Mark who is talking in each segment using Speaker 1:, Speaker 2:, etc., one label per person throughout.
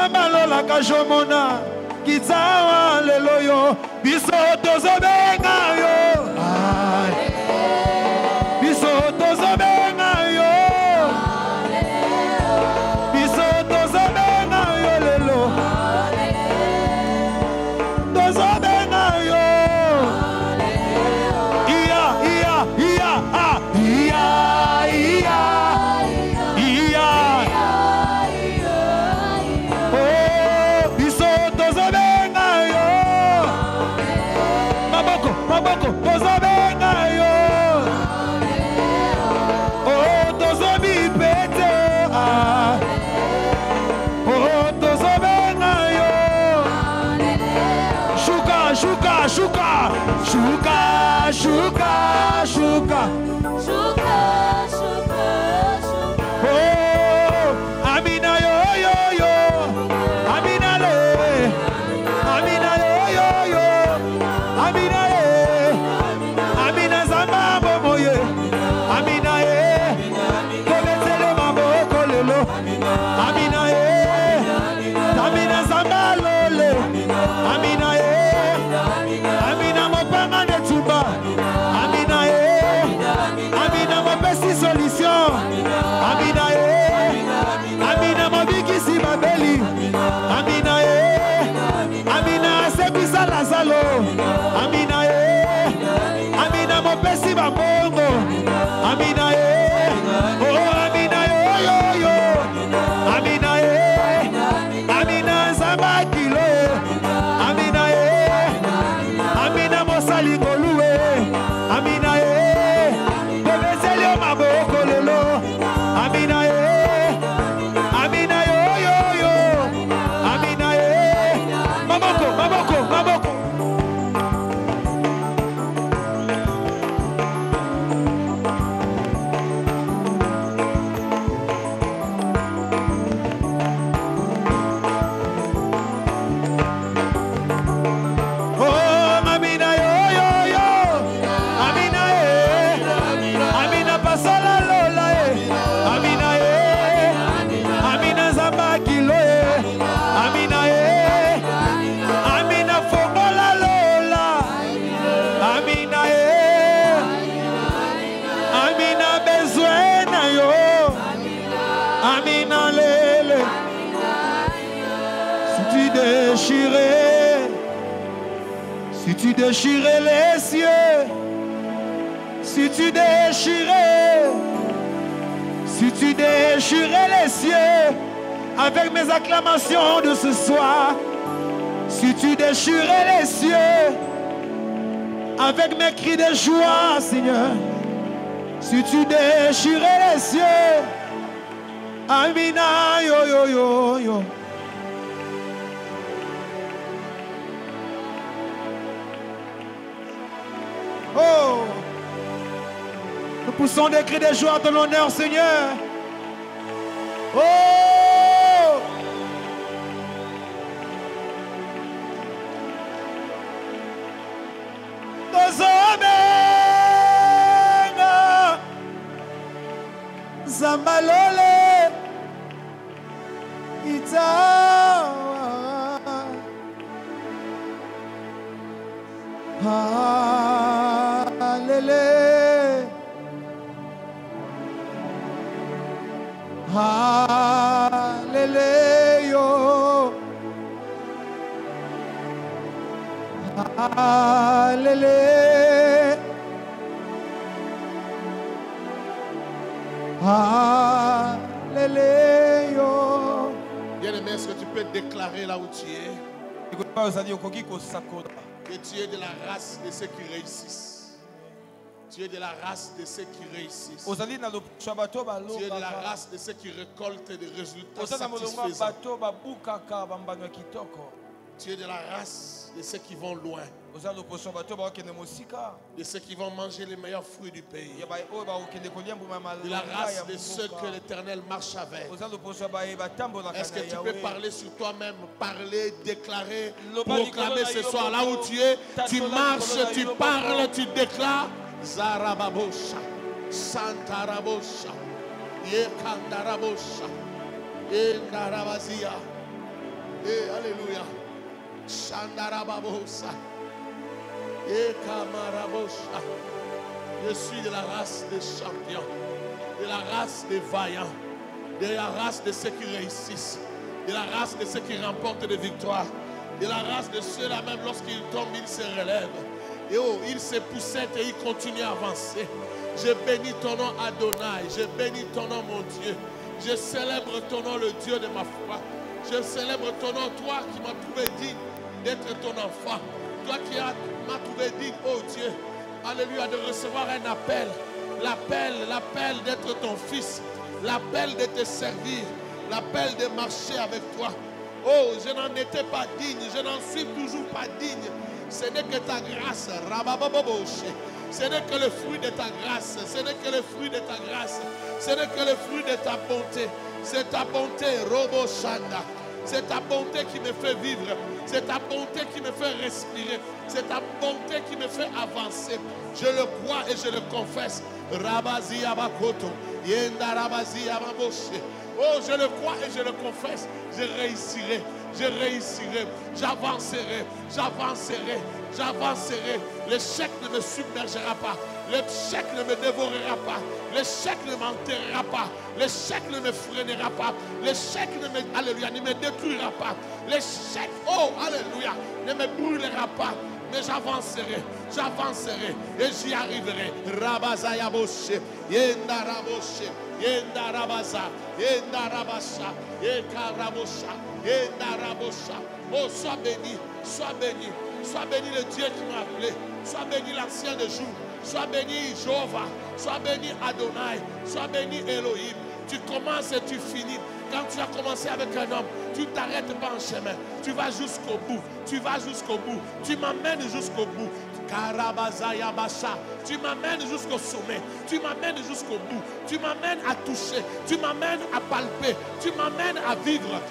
Speaker 1: Zamba lola kajomona Kizawa lelo yo Biso tozobenga yo Biso tozobenga yo Biso tozobenga yo lelo Tozobenga yo Maboko, tozobenga yo. Oh, tozobi pete. Oh, tozobenga yo. Shuka, shuka, shuka. Shuka, shuka, shuka. Shuka, shuka, shuka. Oh, Amina yo, yo, yo. Amina le. Amina yo, yo, yo. Amina le. Amina zamba bomoye. Amina ye. Koletele maboko lelo. Amina ye. Amina zamba lole. Amina ye. Amina mopanga netumba. Amina ye. Amina mopesi solution. Amina ye. Amina mobikisi babeli. Amina ye. Amina sebisa lazalo. Amina ye. Amina mopesi bambongo. Amina ye. Oh Amina yo yo yo. Amina ye. Amina zamba kilo. Amina ye. Amina mosali ngolue. Amina ye. Bebeselio maboko lelo. Amina ye. Amina yo yo yo. Amina ye. Maboko, maboko, maboko. Si tu déchirais les cieux, si tu déchirais les cieux avec mes acclamations de ce soir, si tu déchirais les cieux avec mes cris de joie, Seigneur, si tu déchirais les cieux, Amina yo yo yo yo. Oh, nous poussons des cris de joie à ton honneur, Seigneur. Oh, tozobenga zambalole itawa. Hallelujah. Hallelujah. Hallelujah. Hallelujah.
Speaker 2: Bien-aimé, est-ce que tu peux déclarer là où tu es que tu es de la race de ceux qui réussissent? Tu es de la race de ceux qui réussissent. Tu es de la race de ceux qui récoltent des résultats satisfaisants. Tu es de la race de ceux qui vont loin. De ceux qui vont manger les meilleurs fruits du pays. De la race de ceux que l'Éternel marche avec. Est-ce que tu peux parler sur toi-même, parler, déclarer, proclamer ce soir là où tu es? Tu marches, tu parles, tu déclares. Zarababosha, Santarabosha, Yekandarabosha, Yendarabazia, Et alléluia. Shandarababosa. Et Kamarabosha. Je suis de la race des champions, de la race des vaillants, de la race de ceux qui réussissent, de la race de ceux qui remportent des victoires, de la race de ceux-là même lorsqu'ils tombent, ils se relèvent. Et oh, ils se poussent et ils continuent à avancer. Je bénis ton nom Adonai, je bénis ton nom mon Dieu. Je célèbre ton nom le Dieu de ma foi. Je célèbre ton nom, toi qui m'as trouvé digne d'être ton enfant. Toi qui m'as trouvé digne, oh Dieu, alléluia, de recevoir un appel. L'appel d'être ton fils. L'appel de te servir. L'appel de marcher avec toi. Oh, je n'en étais pas digne. Je n'en suis toujours pas digne. Ce n'est que ta grâce. Ce n'est que le fruit de ta grâce. Ce n'est que le fruit de ta grâce. Ce n'est que le fruit de ta bonté. C'est ta bonté, Robo Shanda. C'est ta bonté qui me fait vivre. C'est ta bonté qui me fait respirer. C'est ta bonté qui me fait avancer. Je le crois et je le confesse. Rabazi Abakoto. Yenda Rabazi Ababoshe. Oh, je le crois et je le confesse. Je réussirai. Je réussirai. J'avancerai. J'avancerai. J'avancerai. L'échec ne me submergera pas. L'échec ne me dévorera pas. L'échec ne m'enterrera pas. L'échec ne me freinera pas. L'échec ne me détruira pas. L'échec, oh, alléluia, ne me brûlera pas. Mais j'avancerai, j'avancerai et j'y arriverai. Rabazaya Boshe, Yenda Raboshe, Yenda Rabaza, Yenda Rabasha, Yenda Rabosha, Yenda Rabosha. Oh, sois béni, sois béni, sois béni le Dieu qui m'a appelé, sois béni l'ancien de jour, sois béni Jéhovah, sois béni Adonai, sois béni Elohim. Tu commences et tu finis. Quand tu as commencé avec un homme, tu ne t'arrêtes pas en chemin. Tu vas jusqu'au bout. Tu vas jusqu'au bout. Tu m'amènes jusqu'au bout. Tu m'amènes jusqu'au sommet. Tu m'amènes jusqu'au bout. Tu m'amènes à toucher. Tu m'amènes à palper. Tu m'amènes à vivre.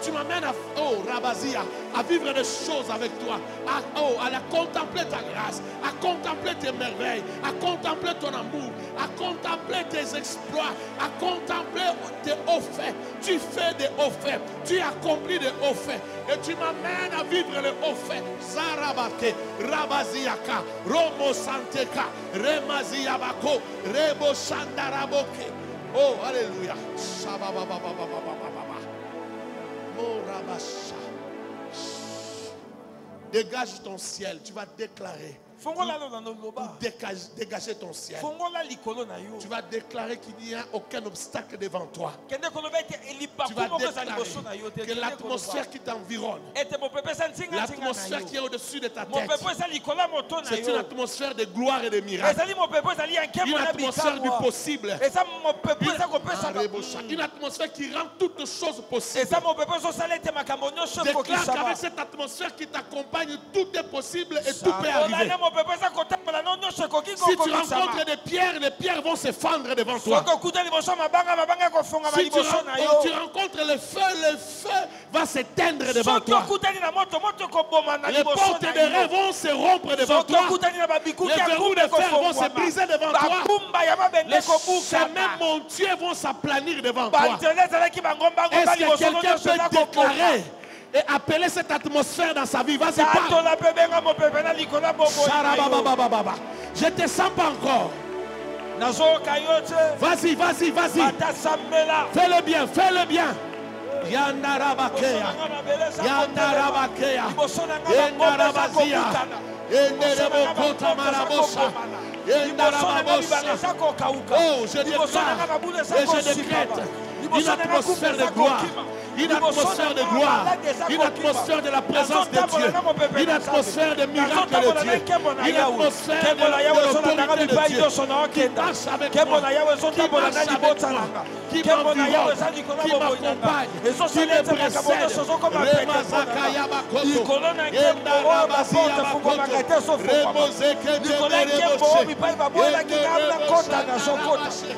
Speaker 2: Tu m'amènes à, oh, Rabazia, à vivre des choses avec toi. À la contempler ta grâce. À contempler tes merveilles. À contempler ton amour. À contempler tes exploits. À contempler tes hauts faits. Tu fais des hauts faits. Tu accomplis des hauts faits. Et tu m'amènes à vivre les hauts faits. Zarabake, Rabaziaka, Romo Santeka, Remaziabako, Rebo Shandaraboke. Oh, alléluia. Morabasha. Dégage ton ciel. Tu vas déclarer. Dégager ton ciel. Tu vas déclarer qu'il n'y a aucun obstacle devant toi. Tu vas déclarer que l'atmosphère qui t'environne, l'atmosphère qui est au-dessus de ta tête, c'est une atmosphère de gloire et de miracles. Une atmosphère du possible. Une atmosphère qui rend toutes choses possibles. Déclare qu'avec cette atmosphère qui t'accompagne, tout est possible et tout peut arriver. Si tu rencontres des pierres, les pierres vont se fendre devant toi. Si tu rencontres le feu va s'éteindre devant toi. Les portes de rêve vont se rompre devant toi. Les verrous de fer vont se briser devant toi. Les chemins montueux vont s'aplanir devant toi. Est-ce que quelqu'un peut déclarer et appeler cette atmosphère dans sa vie? Vas-y, parle. Je te sens pas encore. Vas-y, vas-y, vas-y. Fais-le bien, fais-le bien. Yandarabakea, Yandarabakea, Yandarabazia, Yandarabokota Marabosa, Yandarababosha. Oh, je déclare et je décrète une atmosphère de gloire. Une atmosphère de gloire, une atmosphère de la présence de Dieu, une atmosphère de miracle de Dieu, une atmosphère de l'autorité de Dieu qui marche avec moi, qui marche avec moi, qui m'environne, qui m'accompagne, qui me précède. Remazaka Yabakoto, Yenda Rabazi Yabakoto, Remozeke Debere Boshe, Yenda Rabashi,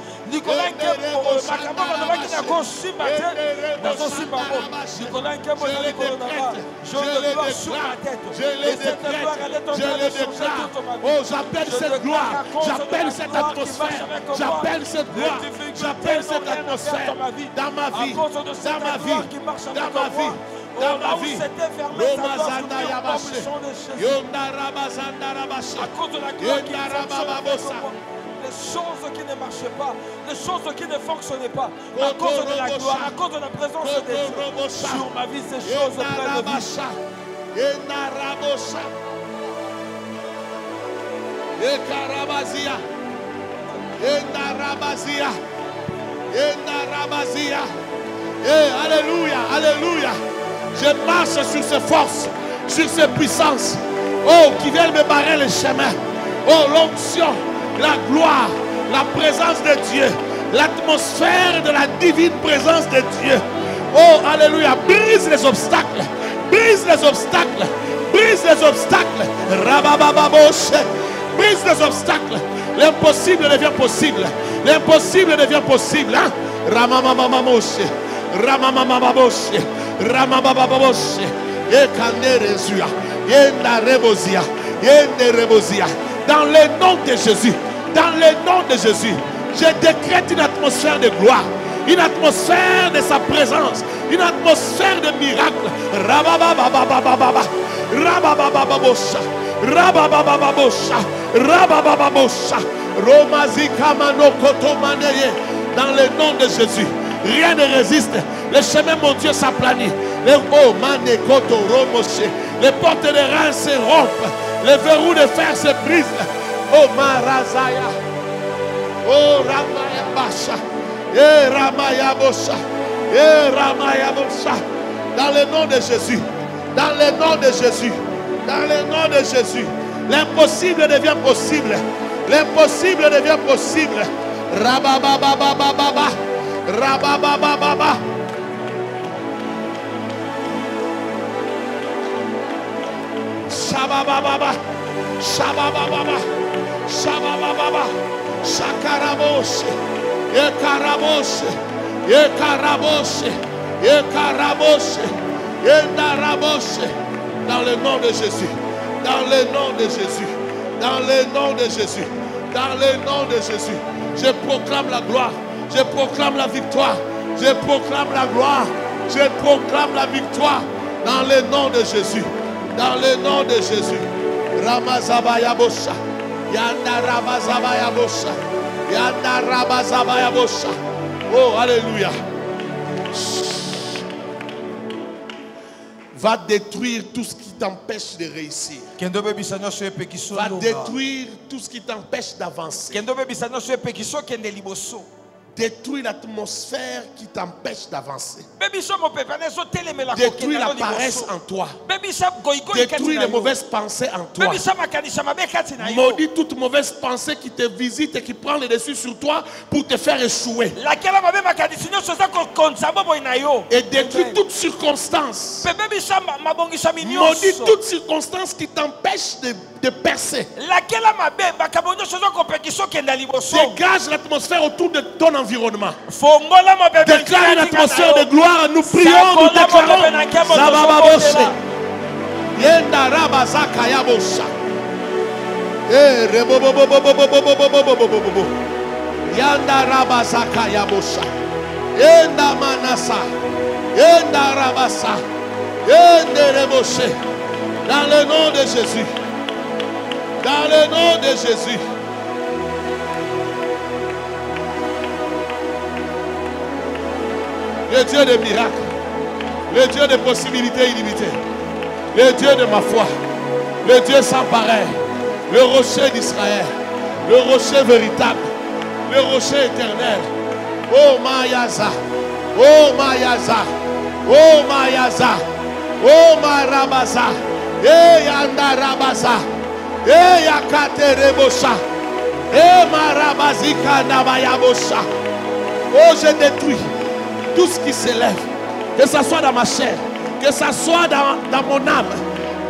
Speaker 2: Oh, j'appelle cette gloire, j'appelle cette atmosphère, j'appelle cette gloire, j'appelle cette atmosphère dans ma vie, dans ma vie, dans ma vie. Dans ma vie, à cause de la gloire qui
Speaker 3: les choses qui ne marchaient pas, les choses qui ne fonctionnaient pas, à cause de la gloire, à cause de la présence de Dieu. Sur ma vie, ces choses prennent vie.
Speaker 2: Alléluia, alléluia. Je marche sur ces forces, sur ces puissances, oh, qui viennent me barrer le chemin. Oh, l'onction, la gloire, la présence de Dieu, l'atmosphère de la divine présence de Dieu. Oh, alléluia, brise les obstacles, brise les obstacles, brise les obstacles. Rababababoshe, brise les obstacles. L'impossible devient possible, l'impossible devient possible. Hein? Ramamamamamoshe, ramamamamamoshe, ramamamamamoshe, ekanerezua, yendarebosia, yenderebosia. Dans le nom de Jésus, dans le nom de Jésus, je décrète une atmosphère de gloire, une atmosphère de sa présence, une atmosphère de miracle. Rababababababa, rabababababosha, rabababababosha, rababababosha, romazika kotomaneye. Dans le nom de Jésus, rien ne résiste. Le chemin, mon Dieu, s'aplanit. Les portes de reins se rompent. Les verrous de fer se brisent. Oh Marazaya. Oh Ramaya Basha. Ramaya Bosha. Ramaya Bosha. Dans le nom de Jésus. Dans le nom de Jésus. Dans le nom de Jésus. L'impossible devient possible. L'impossible devient possible. Rababababababa. Rabababababa. Shababababa. Shababababa. Shababababa. Shakaraboshe. Ekaraboshe. Ekaraboshe. Ekaraboshe. Endaraboshe. Dans le nom de Jésus. Dans le nom de Jésus. Dans le nom de Jésus. Dans le nom de Jésus. Je proclame la gloire. Je proclame la victoire. Je proclame la gloire. Je proclame la victoire. Dans le nom de Jésus. Dans le nom de Jésus. Ramazabaya Bosha. Yanda Ramazabaya Bosha. Yanda Ramazabaya Bosha. Oh, alléluia. Va détruire tout ce qui t'empêche de réussir. Va détruire tout ce qui t'empêche d'avancer. Détruis l'atmosphère qui t'empêche d'avancer. Détruis la paresse en toi. Détruis les mauvaises pensées en toi. Maudis toute mauvaise pensée qui te visite et qui prend le dessus sur toi pour te faire échouer. Et détruis toute circonstance. Maudis toute circonstance qui t'empêche de percer. Dégage l'atmosphère autour de ton environnement. Déclare une atmosphère de gloire. Nous prions, nous déclarons. Yenda Rabazaka Yabosha. Yanda Rabazaka Yabosha. Yenda Manasa. Yenda Rabasa. Yenda Reboshe. Dans le nom de Jésus. Dans le nom de Jésus. Le Dieu de miracles, le Dieu de possibilités illimitées, le Dieu de ma foi, le Dieu sans pareil, le rocher d'Israël, le rocher véritable, le rocher éternel. Oh Mayaza, oh Mayaza, oh Mayaza, oh Marabaza, eh Yanda Rabaza, eh Yakate Rebosha, eh Marabazika Nabayabosha. Oh, je détruis tout ce qui s'élève, que ce soit dans ma chair, que ce soit dans mon âme,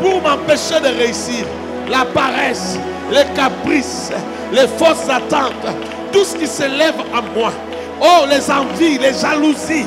Speaker 2: pour m'empêcher de réussir. La paresse, les caprices, les fausses attentes, tout ce qui s'élève à moi, oh les envies, les jalousies,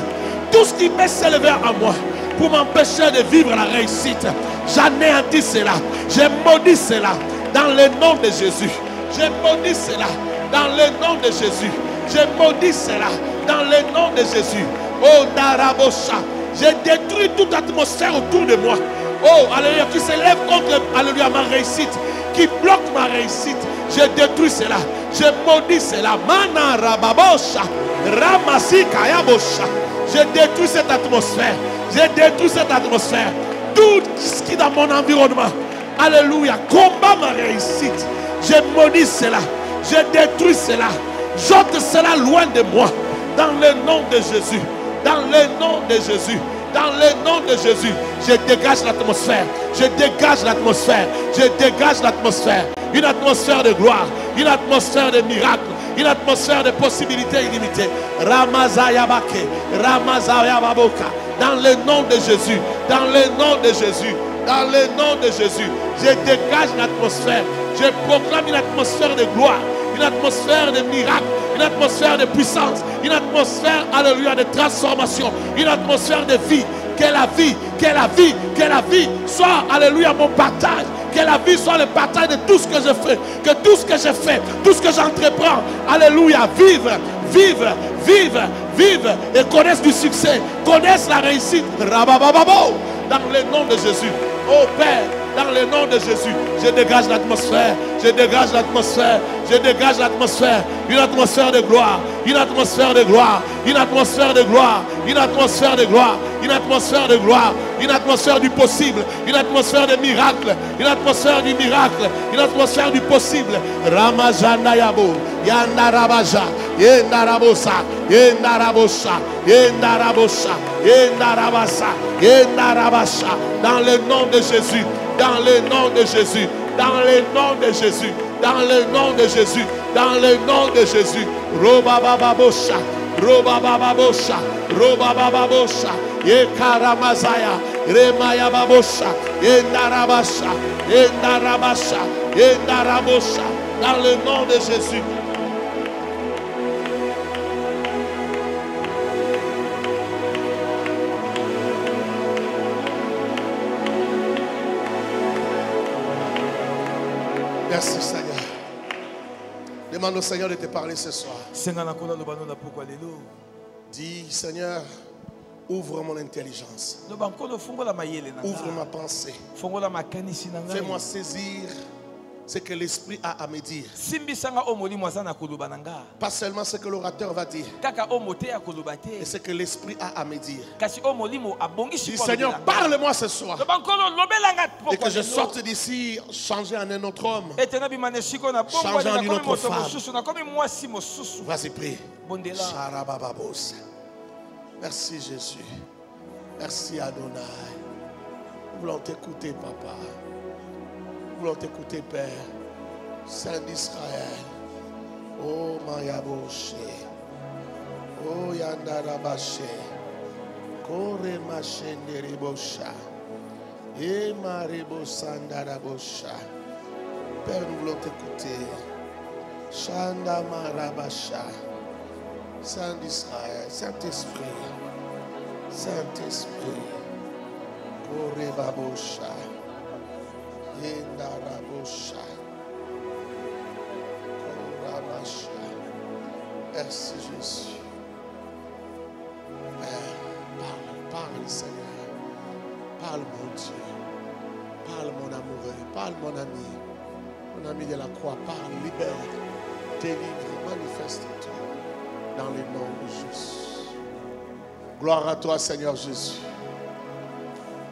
Speaker 2: tout ce qui peut s'élever à moi pour m'empêcher de vivre la réussite, j'anéantis cela, je maudis cela dans le nom de Jésus. Je maudis cela dans le nom de Jésus. Je maudis cela dans le nom de Jésus. Oh Narabosha, je détruis toute atmosphère autour de moi. Oh alléluia, qui s'élève contre alléluia ma réussite, qui bloque ma réussite. Je détruis cela. Je maudis cela. Mana Rababosha, Ramasika Yabosha. Je détruis cette atmosphère. Je détruis cette atmosphère. Tout ce qui est dans mon environnement, alléluia, combat ma réussite. Je maudis cela. Je détruis cela. J'ôte cela loin de moi. Dans le nom de Jésus. Dans le nom de Jésus. Dans le nom de Jésus. Je dégage l'atmosphère. Je dégage l'atmosphère. Je dégage l'atmosphère. Une atmosphère de gloire. Une atmosphère de miracle. Une atmosphère de possibilités illimitées. Ramazayabake. Ramazayababoka. Dans le nom de Jésus. Dans le nom de Jésus. Dans le nom de Jésus. Je dégage l'atmosphère. Je proclame une atmosphère de gloire. Une atmosphère de miracle. Une atmosphère de puissance. Une atmosphère, alléluia, de transformation. Une atmosphère de vie. Que la vie, que la vie, que la vie soit, alléluia, mon partage. Que la vie soit le partage de tout ce que je fais. Que tout ce que je fais, tout ce que j'entreprends, alléluia, vive, vive, vive, vive et connaissent du succès, connaissent la réussite. Rabababo, dans le nom de Jésus. Oh Père, dans le nom de Jésus, je dégage l'atmosphère, je dégage l'atmosphère, je dégage l'atmosphère, une atmosphère de gloire, une atmosphère de gloire, une atmosphère de gloire, une atmosphère de gloire, une atmosphère de gloire, une atmosphère du possible, une atmosphère de miracle, une atmosphère du miracle, une atmosphère du possible. Ramazana Yabo, Yanarabaja, Yenarabosa, Yenarabosa, Yenarabosa, Yenarabasa, Yenarabasha, dans le nom de Jésus. Dans le nom de Jésus, dans le nom de Jésus, dans le nom de Jésus, dans le nom de Jésus. Robabababosha, Robabababosha, Robabababosha, Yekaramazaya, Remayababosha, Yendarabasha, Yendarabasha, Yendarabosha, dans le nom de Jésus. Merci Seigneur. Demande au Seigneur de te parler ce soir. Dis Seigneur, ouvre mon intelligence. Ouvre ma pensée. Fais-moi saisir ce que l'Esprit a à me dire. Pas seulement ce que l'orateur va dire, mais ce que l'Esprit a à me dire. Dis Seigneur, parle-moi ce soir. Et que je sorte d'ici changé en un autre homme, changé en une autre femme. Vas-y, prie. Merci Jésus. Merci Adonai. Nous voulons t'écouter, Papa. Nous voulons t'écouter, Père. Saint d'Israël. Oh, Mayaboshe. Oh, Yandarabashe. Kore Machenderebosha. Et Marebosandarabosha. Père, nous voulons t'écouter. Shanda Marabasha. Saint d'Israël. Saint-Esprit. Saint-Esprit. Kore Babosha. Yendarabosha. Korabasha. Merci Jésus. Père, parle Seigneur. Parle mon Dieu. Parle mon amoureux. Parle mon ami de la croix. Parle, libère, délivre, manifeste-toi dans le nom de Jésus. Gloire à toi Seigneur Jésus.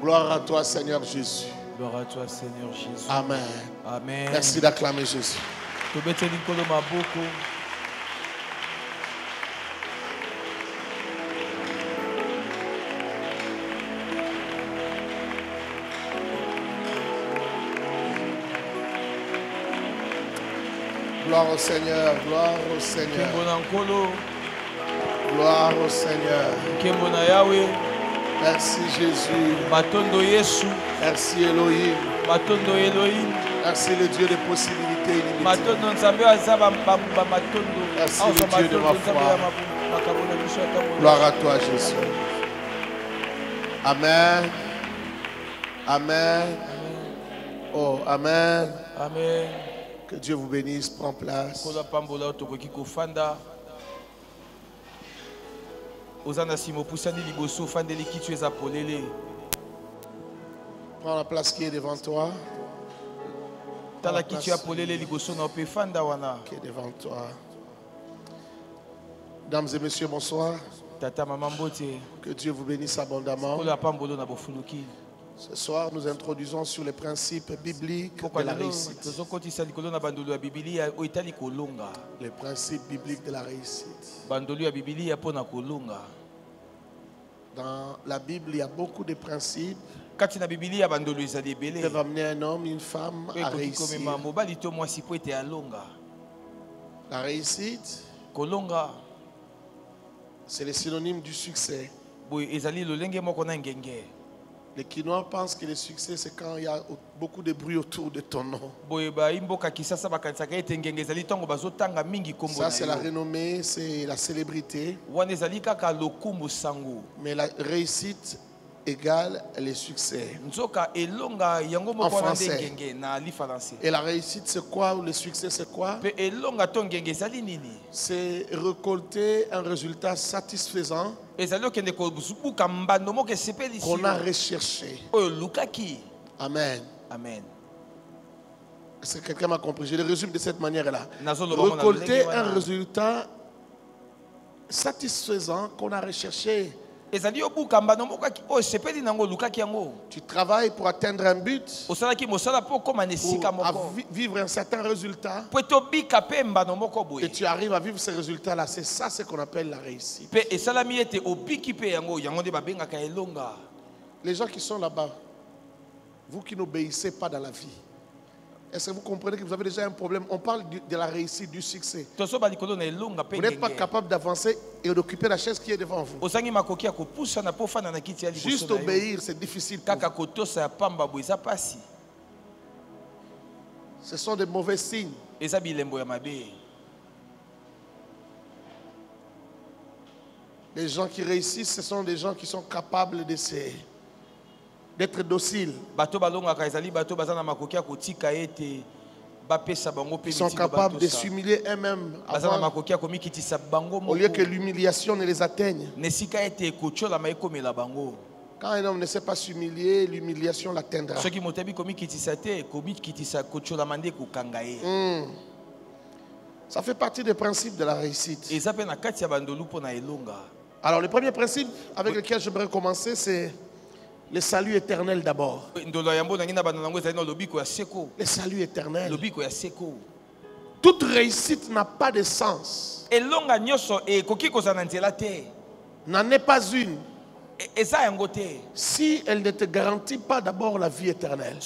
Speaker 2: Gloire à toi Seigneur Jésus.
Speaker 3: Gloire à toi, Seigneur Jésus.
Speaker 2: Amen.
Speaker 3: Amen.
Speaker 2: Merci d'acclamer Jésus. Gloire au Seigneur, gloire au Seigneur. Gloire au Seigneur. Merci Jésus.
Speaker 3: Batondo Yesu.
Speaker 2: Merci Elohim.
Speaker 3: Batondo Elohim.
Speaker 2: Merci le Dieu des possibilités illimitées.
Speaker 3: Batondo Nzambe azaba batondo.
Speaker 2: Merci le Dieu de ma foi. Gloire à toi Jésus. Amen. Amen. Oh, amen.
Speaker 3: Amen.
Speaker 2: Que Dieu vous bénisse. Prends place. Prends la place qui est devant toi. Qui est devant toi. Mesdames et messieurs, bonsoir. Que Dieu vous bénisse abondamment. Ce soir, nous introduisons sur les principes bibliques de la réussite. Les principes bibliques de la réussite. Dans la Bible, il y a beaucoup de principes qui peuvent amener un homme, une femme à réussir. La réussite, c'est le synonyme du succès. Les Quinois pensent que le succès, c'est quand il y a beaucoup de bruit autour de ton nom. Ça, c'est la renommée, c'est la célébrité. Mais la réussite égale le succès. En français. Et la réussite, c'est quoi? Ou le succès, c'est quoi? C'est récolter un résultat satisfaisant qu'on a recherché. Amen.
Speaker 3: Amen.
Speaker 2: Est-ce que quelqu'un m'a compris? Je le résume de cette manière-là. Récolter un résultat satisfaisant qu'on a recherché. Tu travailles pour atteindre un but, pour vivre un certain résultat, et tu arrives à vivre ce résultat-là. C'est ça ce qu'on appelle la réussite. Les gens qui sont là-bas, vous qui n'obéissez pas dans la vie, est-ce que vous comprenez que vous avez déjà un problème? On parle de la réussite, du succès. Vous n'êtes pas capable d'avancer et d'occuper la chaise qui est devant vous. Juste obéir, c'est difficile pour vous. Ce sont des mauvais signes. Les gens qui réussissent, ce sont des gens qui sont capables d'être dociles. Ils sont capables de s'humilier eux-mêmes au lieu que l'humiliation ne les atteigne. Quand un homme ne sait pas s'humilier, l'humiliation l'atteindra. Ça fait partie des principes de la réussite. Alors le premier principe avec lequel j'aimerais commencer, c'est le salut éternel d'abord. Le salut éternel. Toute réussite n'a pas de sens. N'en est pas une si elle ne te garantit pas d'abord la vie éternelle.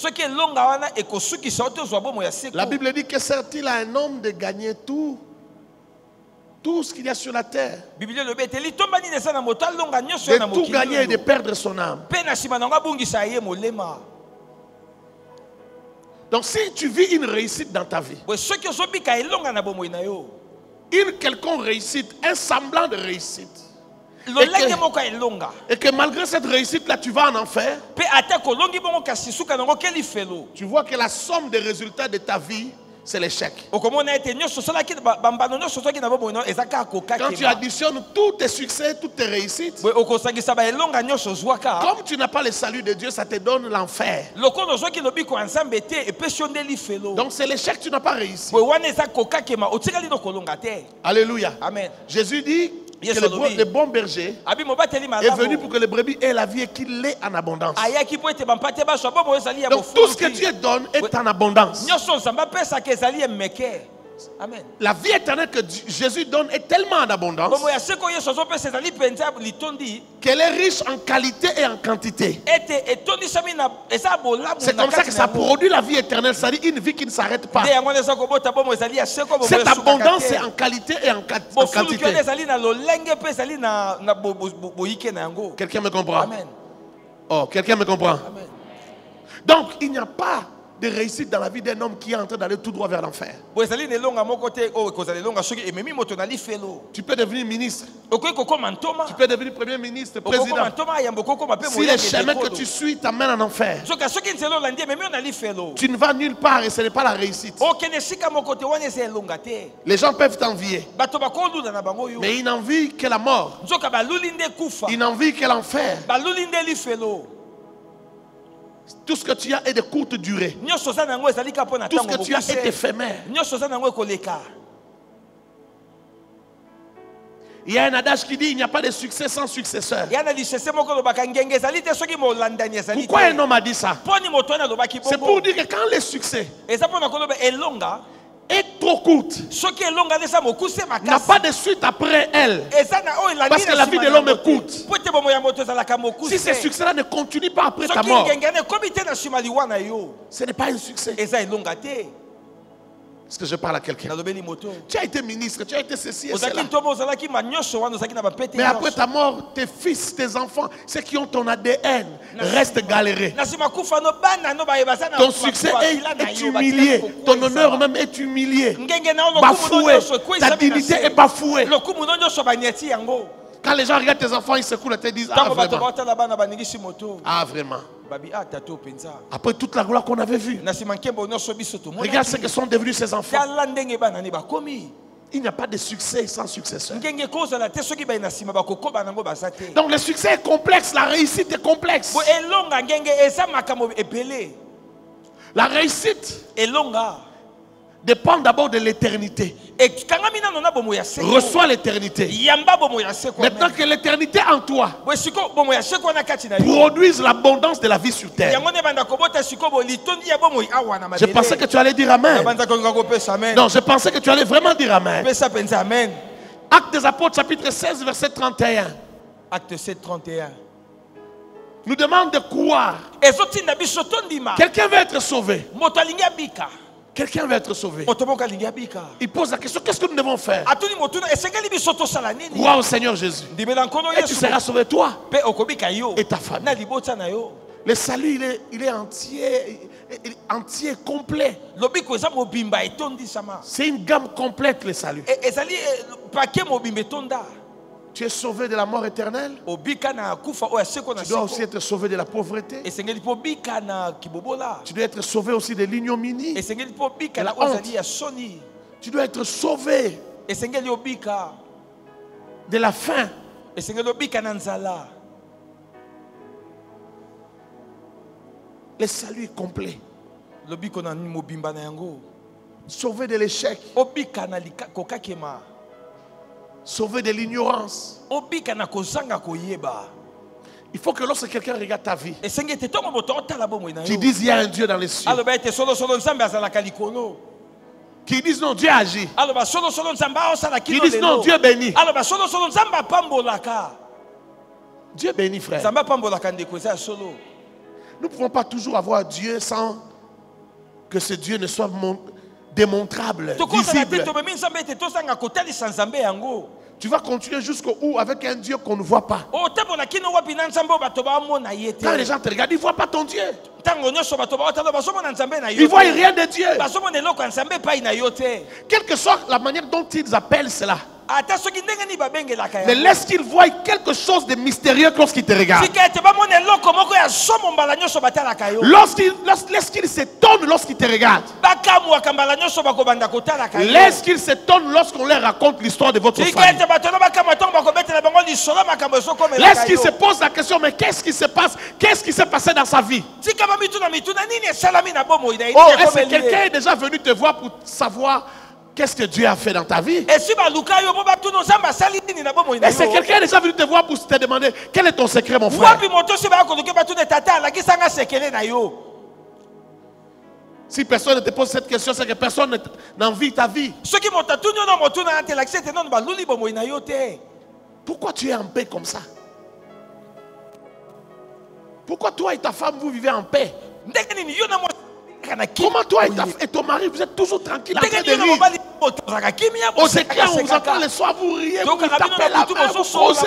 Speaker 2: La Bible dit que sert-il à un homme de gagner tout ce qu'il y a sur la terre, de tout gagner et de perdre son âme. Donc si tu vis une réussite dans ta vie, une quelconque réussite, un semblant de réussite, et que malgré cette réussite-là, tu vas en enfer, tu vois que la somme des résultats de ta vie, c'est l'échec. Quand tu additionnes tous tes succès, toutes tes réussites, comme tu n'as pas le salut de Dieu, ça te donne l'enfer. Donc c'est l'échec que tu n'as pas réussi. Alléluia.
Speaker 3: Amen.
Speaker 2: Jésus dit que le bon berger est venu pour que les brebis aient la vie et qu'il l'ait en abondance. Donc tout ce que Dieu donne est en abondance.
Speaker 3: Amen.
Speaker 2: La vie éternelle que Jésus donne est tellement en abondance qu'elle est riche en qualité et en quantité. C'est comme ça que ça produit la vie éternelle, c'est-à-dire une vie qui ne s'arrête pas. Cette abondance est en qualité et en quantité. Quelqu'un me comprend?
Speaker 3: Amen.
Speaker 2: Oh, quelqu'un me comprend?
Speaker 3: Amen.
Speaker 2: Donc, il n'y a pas de réussite dans la vie d'un homme qui est en train d'aller tout droit vers l'enfer. Tu peux devenir ministre. Tu peux devenir premier ministre, président. Si le chemin que tu suis t'amène en enfer, tu ne vas nulle part et ce n'est pas la réussite. Les gens peuvent t'envier, mais ils n'envient que la mort. Ils n'envient que l'enfer. Tout ce que tu as est de courte durée. Tout ce que tu as est éphémère. Il y a un adage qui dit il n'y a pas de succès sans successeur. Pourquoi un homme a dit ça? C'est pour dire que quand le succès est trop courte, n'a pas de suite après elle, parce que la vie de l'homme est courte. Si ce succès-là ne continue pas après ta mort, ce n'est pas un succès. Est-ce que je parle à quelqu'un? Tu as été ministre, tu as été ceci et cela. Mais après ta mort, tes fils, tes enfants, ceux qui ont ton ADN, restent galérés. Ton succès est humilié. Ton honneur même est humilié. Bafoué. Ta dignité est bafouée. Quand les gens regardent tes enfants, ils se coulent et te disent ah vraiment. Ah vraiment. Après toute la gloire qu'on avait vue, regarde ce que sont devenus ces enfants. Il n'y a pas de succès sans successeur. Donc le succès est complexe, la réussite est complexe. La réussite dépend d'abord de l'éternité. Reçois l'éternité. Maintenant que l'éternité en toi produise l'abondance de la vie sur terre. Je pensais que tu allais dire amen. Non, je pensais que tu allais vraiment dire amen. Actes des Apôtres chapitre 16 verset 31.
Speaker 3: Acte 7, 31.
Speaker 2: Nous demande de croire. Quelqu'un veut être sauvé. Quelqu'un va être sauvé. Il pose la question, qu'est-ce que nous devons faire? Crois au Seigneur Jésus. Et tu seras sauvé toi et ta famille. Le salut, il est entier, complet. C'est une gamme complète, le salut. Tu es sauvé de la mort éternelle. Tu dois aussi être sauvé de la pauvreté. Tu dois être sauvé aussi de l'ignominie, de la honte. Tu dois être sauvé de la faim. Le salut est complet. Sauvé de l'échec. Sauvé de l'ignorance. Il faut que lorsque quelqu'un regarde ta vie, tu dises il y a un Dieu dans les cieux. Qui disent non, Dieu agit. Qui disent non, Dieu bénit. Dieu bénit, frère. Nous ne pouvons pas toujours avoir Dieu sans que ce Dieu ne soit démontrable, visible. Tu vas continuer jusqu'au où avec un Dieu qu'on ne voit pas. Quand les gens te regardent, ils ne voient pas ton Dieu. Ils ne voient rien de Dieu. Quelle que soit la manière dont ils appellent cela. Mais laisse qu'ils voient quelque chose de mystérieux lorsqu'ils te regardent. Laisse qu'ils s'étonnent lorsqu'ils te regardent. Laisse qu'ils s'étonnent lorsqu'on leur raconte l'histoire de votre famille. Laisse qu'ils se posent la question, mais qu'est-ce qui se passe? Qu'est-ce qui s'est passé dans sa vie? Oh, est-ce que quelqu'un est déjà venu te voir pour savoir qu'est-ce que Dieu a fait dans ta vie? Est-ce que quelqu'un est déjà venu te voir pour te demander quel est ton secret, mon frère? Si personne ne te pose cette question, c'est que personne n'envie ta vie. Pourquoi tu es en paix comme ça? Pourquoi toi et ta femme vous vivez en paix? Comment toi et ton mari, vous êtes toujours tranquille en train de rire? Aux écrans, on vous entend le soir, vous riez, vous tapez la main, vous causez.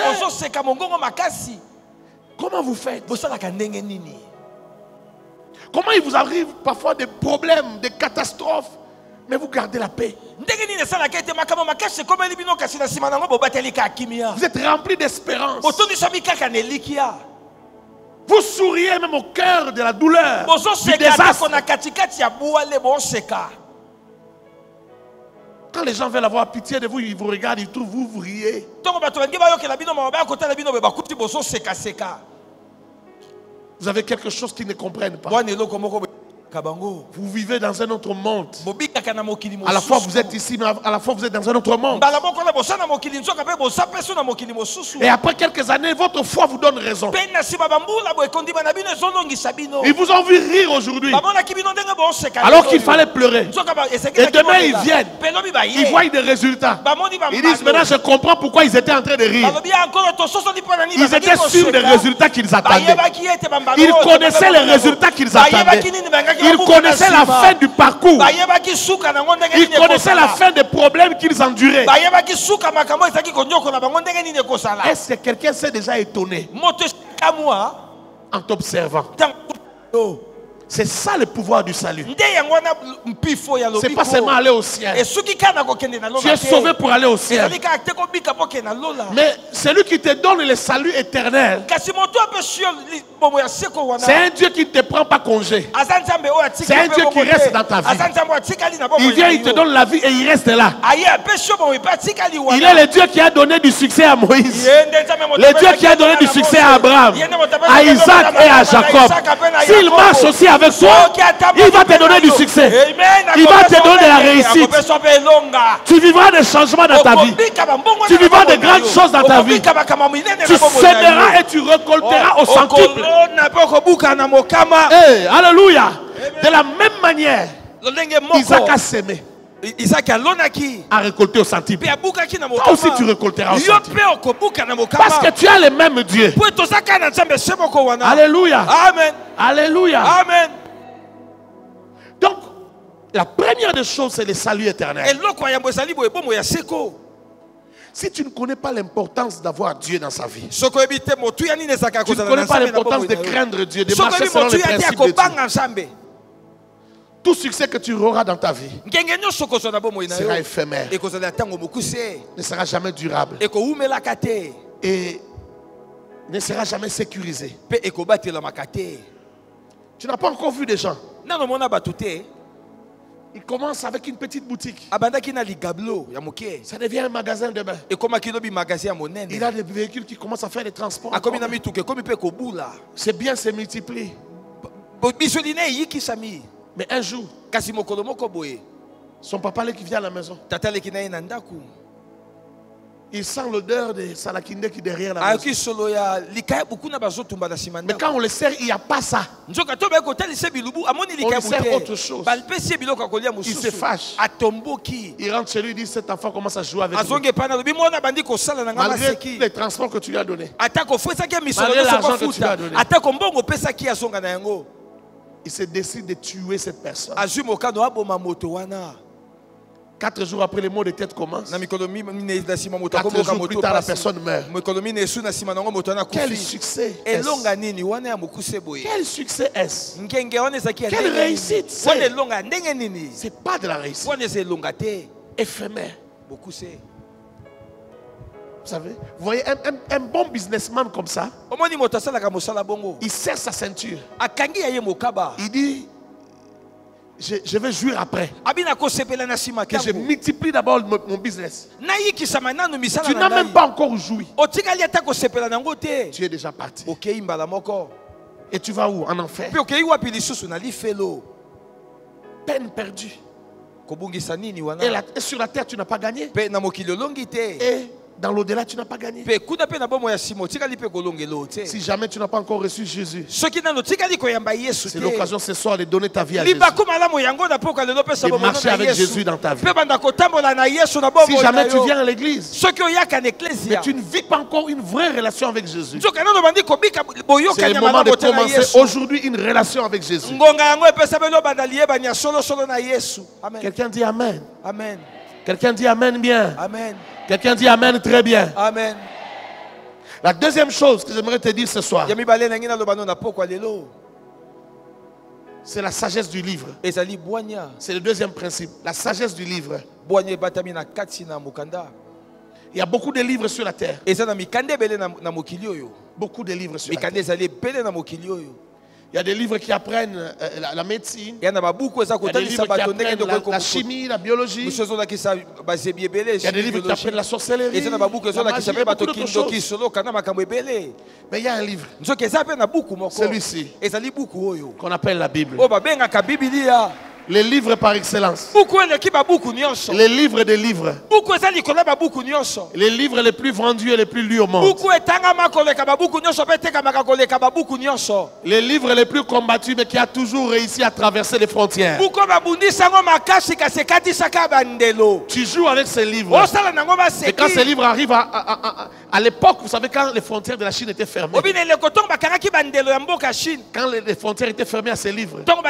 Speaker 2: Comment vous faites? Comment il vous arrive parfois des problèmes, des catastrophes, mais vous gardez la paix? Vous êtes rempli d'espérance. Vous souriez même au cœur de la douleur, du désastre. Quand les gens veulent avoir pitié de vous, ils vous regardent, ils trouvent vous riez. Vous avez quelque chose qu'ils ne comprennent pas. Vous vivez dans un autre monde. À la fois vous êtes ici, mais à la fois vous êtes dans un autre monde. Et après quelques années, votre foi vous donne raison. Ils vous ont vu rire aujourd'hui, alors qu'il fallait pleurer. Et demain ils viennent, ils voient des résultats. Ils disent maintenant je comprends pourquoi ils étaient en train de rire. Ils étaient sûrs des résultats qu'ils attendaient. Ils connaissaient les résultats qu'ils attendaient. Ils connaissaient la fin du parcours. Ils connaissaient la fin des problèmes qu'ils enduraient. Est-ce que quelqu'un s'est déjà étonné en t'observant? C'est ça le pouvoir du salut. C'est pas seulement aller au ciel. Tu es sauvé pour aller au ciel. Mais celui qui te donne le salut éternel, c'est un Dieu qui ne te prend pas congé. C'est un Dieu qui reste dans ta vie. Il vient, il te donne la vie et il reste là. Il est le Dieu qui a donné du succès à Moïse, le Dieu qui a donné du succès à Abraham, à Isaac et à Jacob. S'il marche aussi avec toi, il va te donner du succès. Il va te donner de la réussite. Tu vivras des changements dans ta vie. Tu vivras de grandes choses dans ta vie. Tu sèmeras et tu récolteras au centuple. Hey, alléluia. De la même manière, Isaac a sémé, a récolté au centuple. Toi aussi tu récolteras au centuple. Parce que tu as le même Dieu. Alléluia.
Speaker 3: Amen.
Speaker 2: Alléluia.
Speaker 3: Amen.
Speaker 2: Donc, la première des choses, c'est le salut éternel. Si tu ne connais pas l'importance d'avoir Dieu dans sa vie, tu ne connais pas l'importance de craindre Dieu, de marcher selon les principes de Dieu, tout succès que tu auras dans ta vie sera éphémère, ne sera jamais durable et ne sera jamais sécurisé. Tu n'as pas encore vu des gens. Il commence avec une petite boutique. Ça devient un magasin demain. Il a des véhicules qui commencent à faire des transports. C'est bien, c'est multiplié. Mais un jour, son papa qui vient à la maison, il sent l'odeur de salakinde qui est derrière la maison. Mais quand on le sert, il n'y a pas ça. On le sert autre chose. Il se fâche. Il rentre chez lui et dit cet enfant commence à jouer avec nous. Malgré les transports que tu lui as donnés, malgré l'argent que tu lui as donné, il se décide de tuer cette personne. 4 jours après, les maux de tête commencent. 4 jours plus tard, la personne meurt. Quel succès est-ce? Quel succès est-ce? Quelle réussite? C'est pas de la réussite. Éphémère. Vous savez, vous voyez un bon businessman comme ça, il serre sa ceinture. Il dit, je vais jouir après. Que je multiplie d'abord mon business. Tu n'as même pas encore joui. Tu es déjà parti. Et tu vas où? En enfer. Peine perdue. Et sur la terre, tu n'as pas gagné. Et dans l'au-delà, tu n'as pas gagné. Si jamais tu n'as pas encore reçu Jésus, c'est l'occasion ce soir de donner ta vie à Jésus. De marcher avec Jésus dans ta vie. Si jamais tu viens à l'église, mais tu ne vis pas encore une vraie relation avec Jésus, c'est le moment de commencer aujourd'hui une relation avec Jésus. Quelqu'un dit Amen.
Speaker 3: Amen.
Speaker 2: Quelqu'un dit Amen bien.
Speaker 3: Amen.
Speaker 2: Quelqu'un dit Amen très bien.
Speaker 3: Amen.
Speaker 2: La deuxième chose que j'aimerais te dire ce soir, c'est la sagesse du livre. C'est le deuxième principe, la sagesse du livre. Il y a beaucoup de livres sur la terre. Beaucoup de livres sur la terre. Il y a des livres qui apprennent la médecine. Il y a des livres qui apprennent la chimie, la biologie. Il y a des livres qui apprennent la sorcellerie, la magie, beaucoup d'autres choses. Mais il y a un livre, celui-ci, qu'on appelle la Bible. Les livres par excellence. Les livres des livres. Les livres les plus vendus et les plus lus au monde. Les livres les plus combattus mais qui a toujours réussi à traverser les frontières. Tu joues avec ces livres. Et quand ces livres arrivent à l'époque, vous savez, quand les frontières de la Chine étaient fermées. Quand les frontières étaient fermées à ces livres. Quand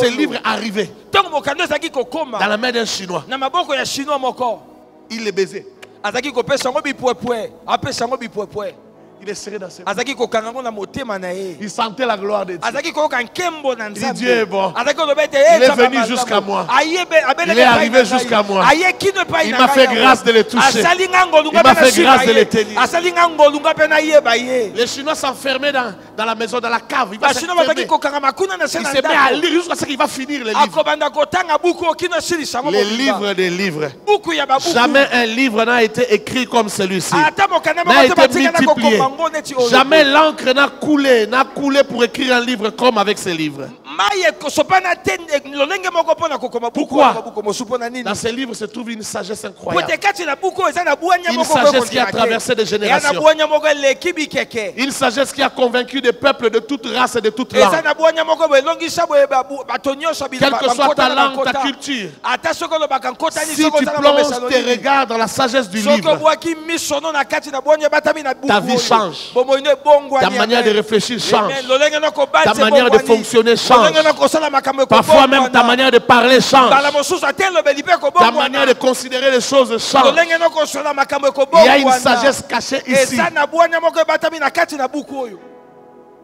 Speaker 2: ces livres arrivaient dans la main d'un Chinois, il les baisait. Il est serré dans ses mains. Il sentait la gloire de Dieu. Il dit Dieu est bon. Il est venu jusqu'à moi. Il est arrivé jusqu'à moi. Il m'a fait grâce de le toucher. Il m'a fait grâce de le tenir. Les Chinois s'enfermaient dans la maison, dans la cave. Il se met à lire jusqu'à ce qu'il va finir les livres. Les livres des livres. Jamais un livre n'a été écrit comme celui-ci. N'a été multiplié. Jamais l'encre n'a coulé pour écrire un livre comme avec ces livres. Pourquoi? Dans ces livres se trouve une sagesse incroyable. Une sagesse qui a traversé des générations. Une sagesse qui a convaincu des peuples de toute race et de toute langue. Quelle que soit ta langue, ta culture. Si tu plonges tes regards dans la sagesse du livre, ta vie change. Ta manière de réfléchir change. Ta manière de fonctionner change. Parfois même ta manière de parler change. Ta manière de considérer les choses change. Il y a une sagesse cachée ici.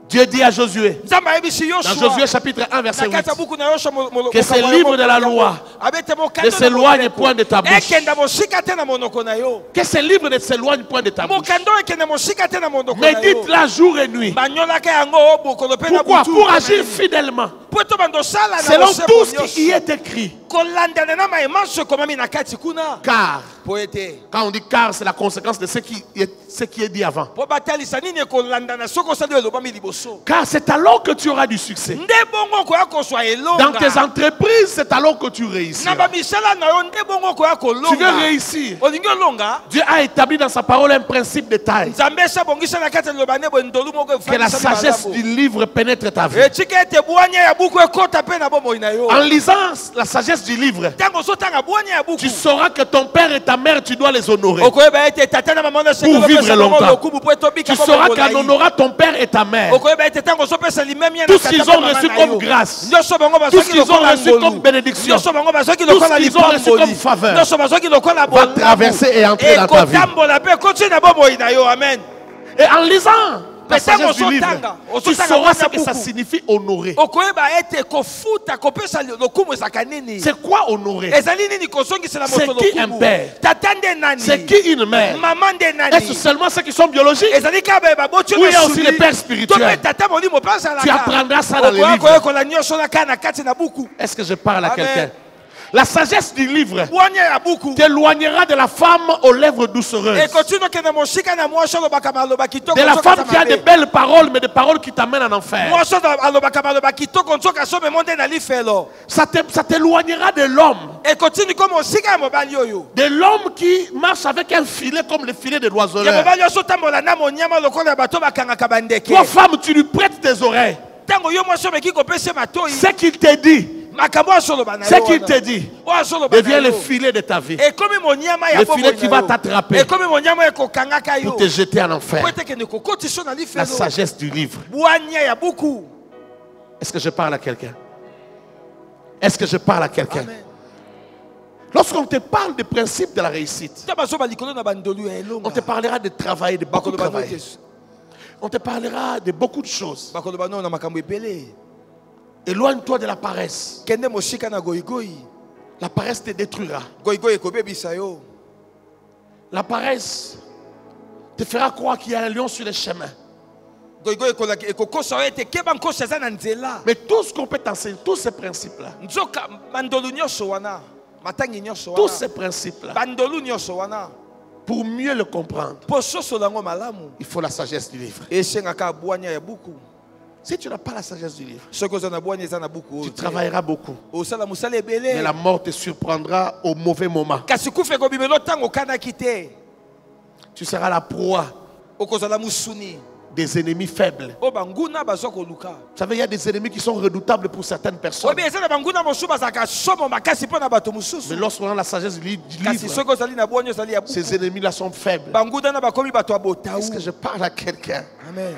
Speaker 2: Dieu dit à Josué, dans Josué chapitre 1 verset 8, que ces livres de la loi ne s'éloignent point de ta bouche. Que ces livres ne s'éloignent point de ta bouche. Médite-la jour et nuit. Pourquoi? Pour agir fidèlement selon tout ce qui y est écrit. Car, quand on dit car, c'est la conséquence de ce qui est dit avant. Car c'est alors que tu auras du succès. Dans tes entreprises, c'est alors que tu réussiras. Tu veux réussir. Dieu a établi dans sa parole un principe de taille. Que la sagesse du livre pénètre ta vie. En lisant la sagesse du livre, tu sauras que ton père et ta mère, tu dois les honorer pour vivre longtemps. Tu sauras qu'en honorant ton père et ta mère, tout ce qu'ils ont reçu comme grâce, tout ce qu'ils ont reçu comme bénédiction, tout ce qu'ils ont reçu comme faveur, va traverser et entrer dans ta vie. Et en lisant la sagesse du livre, tu sauras ce que ça signifie honorer. C'est quoi honorer? C'est qui un père? C'est qui une mère? Est-ce seulement ceux qui sont biologiques? Ou il y a aussi les pères spirituels? Tu apprendras ça dans les livres. Est-ce que je parle à quelqu'un? La sagesse du livre t'éloignera de la femme aux lèvres doucereuses. De la femme qui a de belles paroles, mais des paroles qui t'amènent en enfer. Ça t'éloignera de l'homme. De l'homme qui marche avec un filet comme le filet de l'oiseleur. Toi, femme, tu lui prêtes tes oreilles. Ce qu'il te dit, ce qu'il te dit devient le filet de ta vie. Le filet qui va t'attraper pour te jeter en enfer. La sagesse du livre. Est-ce que je parle à quelqu'un? Est-ce que je parle à quelqu'un? Lorsqu'on te parle des principes de la réussite, on te parlera de travail, de beaucoup de travail. On te parlera de beaucoup de choses. Éloigne-toi de la paresse. La paresse te détruira. La paresse te fera croire qu'il y a un lion sur les chemins. Mais tout ce qu'on peut t'enseigner, tous ces principes-là, tous ces principes-là, pour mieux le comprendre, il faut la sagesse du livre. Si tu n'as pas la sagesse du livre, tu travailleras beaucoup. Mais la mort te surprendra au mauvais moment. Tu seras la proie des ennemis faibles. Vous savez, il y a des ennemis qui sont redoutables pour certaines personnes. Mais lorsqu'on a la sagesse du livre, ces ennemis-là sont faibles. Est-ce que je parle à quelqu'un?
Speaker 3: Amen.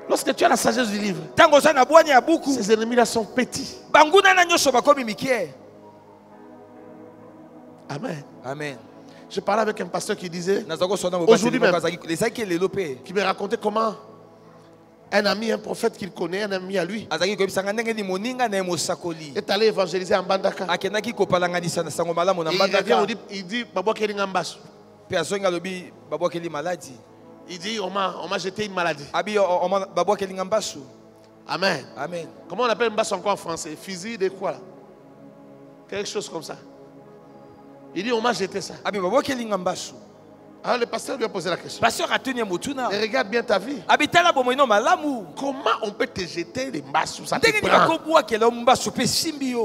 Speaker 2: Lorsque tu as la sagesse du livre, ces ennemis-là sont petits. Amen.
Speaker 3: Amen.
Speaker 2: Je parlais avec un pasteur qui disait, aujourd'hui même, qui me racontait comment un ami, un prophète qu'il connaît, un ami à lui, est allé évangéliser en Bandaka. Et il revient, il dit, Babo Keli Ngambasu. Il dit, on m'a jeté une maladie. Amen.
Speaker 3: Amen.
Speaker 2: Comment on appelle Mbasu encore en français? Fusil de quoi là? Quelque chose comme ça. Il dit, on m'a jeté ça. Alors le pasteur lui a posé la question. Et regarde bien ta vie. Comment on peut te jeter les mbassu? Ça te prend.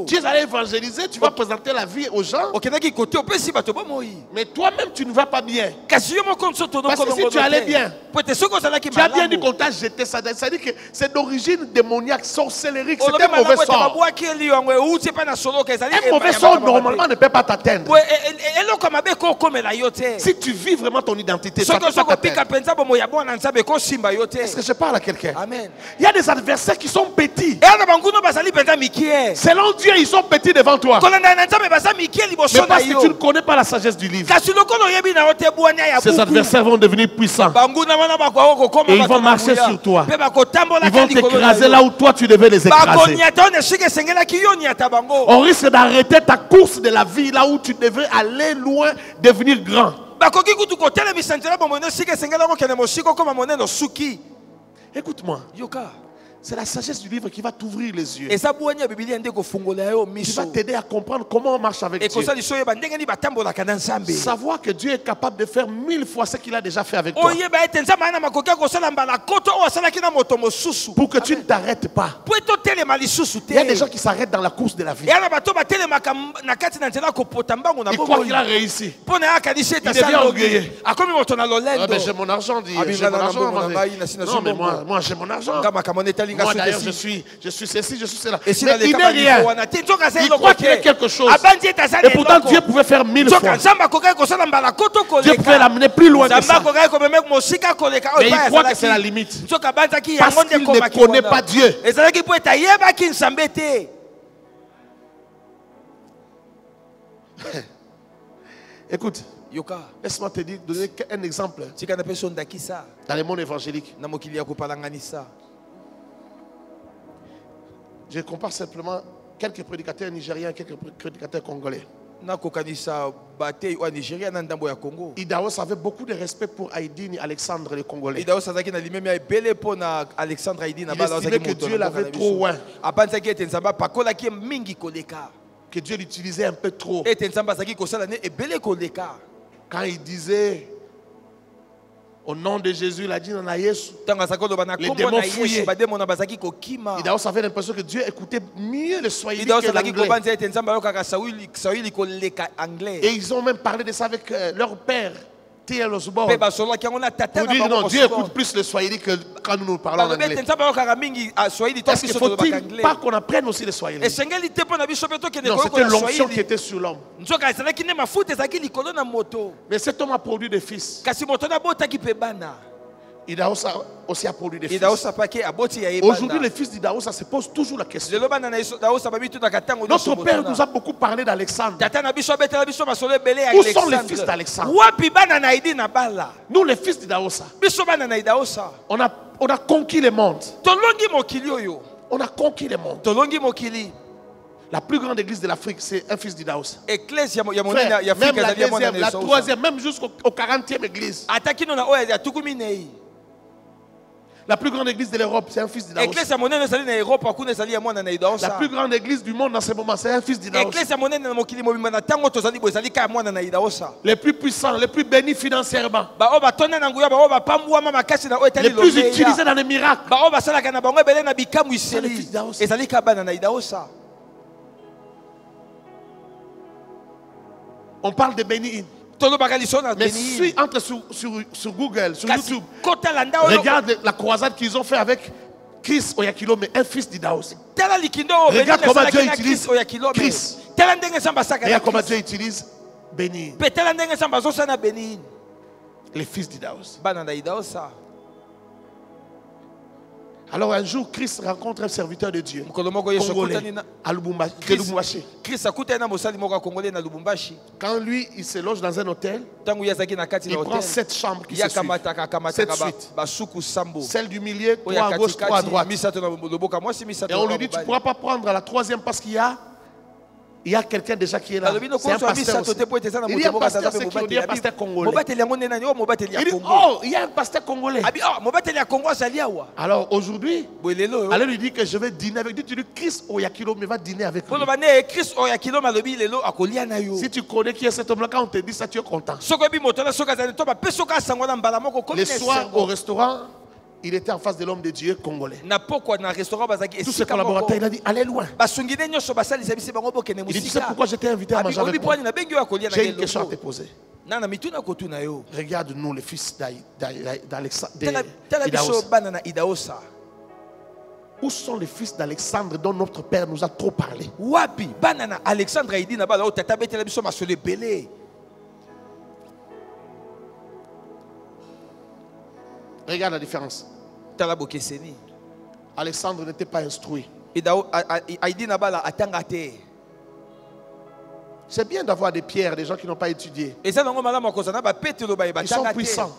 Speaker 2: Tu es allé évangéliser, tu vas présenter la vie aux gens. Mais toi-même tu ne vas pas bien. Parce que si tu allais bien, tu as bien dit qu'on t'a jeté ça. Ça veut dire que c'est d'origine démoniaque, sorcellerie. C'est un mauvais sort. Un mauvais sort normalement ne peut pas t'atteindre. Si tu vis vraiment ton identité, est-ce que je parle à quelqu'un? Il y a des adversaires qui sont petits. Selon Dieu, ils sont petits devant toi. Mais parce que tu ne connais pas la sagesse du livre, ces adversaires vont devenir puissants. Et ils vont marcher sur toi. Ils vont t'écraser là où toi tu devais les écraser. On risque d'arrêter ta course de la vie là où tu devais aller loin, devenir grand. Écoute-moi. C'est la sagesse du livre qui va t'ouvrir les yeux. Qui va t'aider à comprendre comment on marche avec Dieu. Savoir que Dieu est capable de faire 1000 fois ce qu'il a déjà fait avec toi. Pour que tu ne t'arrêtes pas. Il y a des gens qui s'arrêtent dans la course de la vie. Ils croient qu'il a réussi. Il devient orgueilleux. J'ai mon argent, dit. J'ai mon argent. Non, mais moi j'ai mon argent. Moi d'ailleurs je suis ceci, je suis cela. Mais il n'est rien. Il croit qu'il est quelque chose. Et pourtant Dieu pouvait faire 1000 fois. Dieu pouvait l'amener plus loin que ça. Mais il croit que c'est la limite. Parce qu'il ne connaît pas Dieu. Écoute, laisse-moi te donner un exemple dans le monde évangélique. Je compare simplement quelques prédicateurs nigériens et quelques prédicateurs congolais. Idaos avait beaucoup de respect pour Haïdine et Alexandre les Congolais. Il estimait que Dieu l'avait trop loin. Que Dieu l'utilisait un peu trop. Quand il disait au nom de Jésus, il a dit dans la Yesu, les démons fouillaient. Idaos avait l'impression que Dieu écoutait mieux le swahili que l'anglais. Et ils ont même parlé de ça avec leur père, T.L. Osborne. Pour dire non, Dieu écoute plus le swahili que quand nous parlons anglais. Est-ce qu'il ne faut-il pas qu'on apprenne aussi le swahili? Non, c'était l'onction qui était sur l'homme. Mais cet homme a produit des fils. Idaosa aussi a produit des fils.
Speaker 3: Aujourd'hui,
Speaker 2: les fils d'Idaosa se posent toujours la question. Notre père nous a beaucoup parlé d'Alexandre. Où sont les fils d'Alexandre? Nous, les fils d'Idaosa, on a conquis le monde. On a conquis le monde. La plus grande église de l'Afrique, c'est un fils d'Idaosa. Même la deuxième, la troisième, même jusqu'au 40e église. La plus grande église de l'Europe, c'est un fils d'Idaosa. La plus grande église du monde en ce moment, c'est un fils d'Idaosa. Les plus puissants, les plus bénis financièrement, les plus utilisés dans les miracles, c'est les fils d'Idaosa. On parle de bénis. Mais si entre sur Google, sur YouTube, regarde la croisade qu'ils ont fait avec Chris Oyakhilome, mais un fils d'Idaosa. Regarde comment Dieu utilise Chris. Regarde comment Dieu utilise Béni. Les fils d'Idaosa. Alors un jour, Christ rencontre un serviteur de Dieu congolais à Lubumbashi. Quand lui, il se loge dans un hôtel, il prend 7 chambres qui se suivent. 7 suites. Celle du milieu, 3 à gauche, 3 à droite. Et on lui dit, tu ne pourras pas prendre la 3e parce qu'il y a quelqu'un déjà qui est là. C'est un pasteur aussi. Il y a un pasteur, c'est qui dit un pasteur congolais. Il dit, oh, il y a un pasteur congolais. Alors aujourd'hui, alors lui dit que je vais dîner avec lui. Tu dis, Chris Oyakhilome va dîner avec lui. Si tu connais qui est cet homme-là, quand on te dit ça, tu es content. Le soir au restaurant, il était en face de l'homme de Dieu congolais. Tous ses collaborateurs, il a dit, allez loin. Il dit, tu sais pourquoi j'étais invité à manger avec moi? J'ai une question à te poser. Regarde-nous, les fils d'Idaosa. Où sont les fils d'Alexandre dont notre père nous a trop parlé? Regarde la différence. Alexandre n'était pas instruit. C'est bien d'avoir des pierres, des gens qui n'ont pas étudié. Ils sont puissants.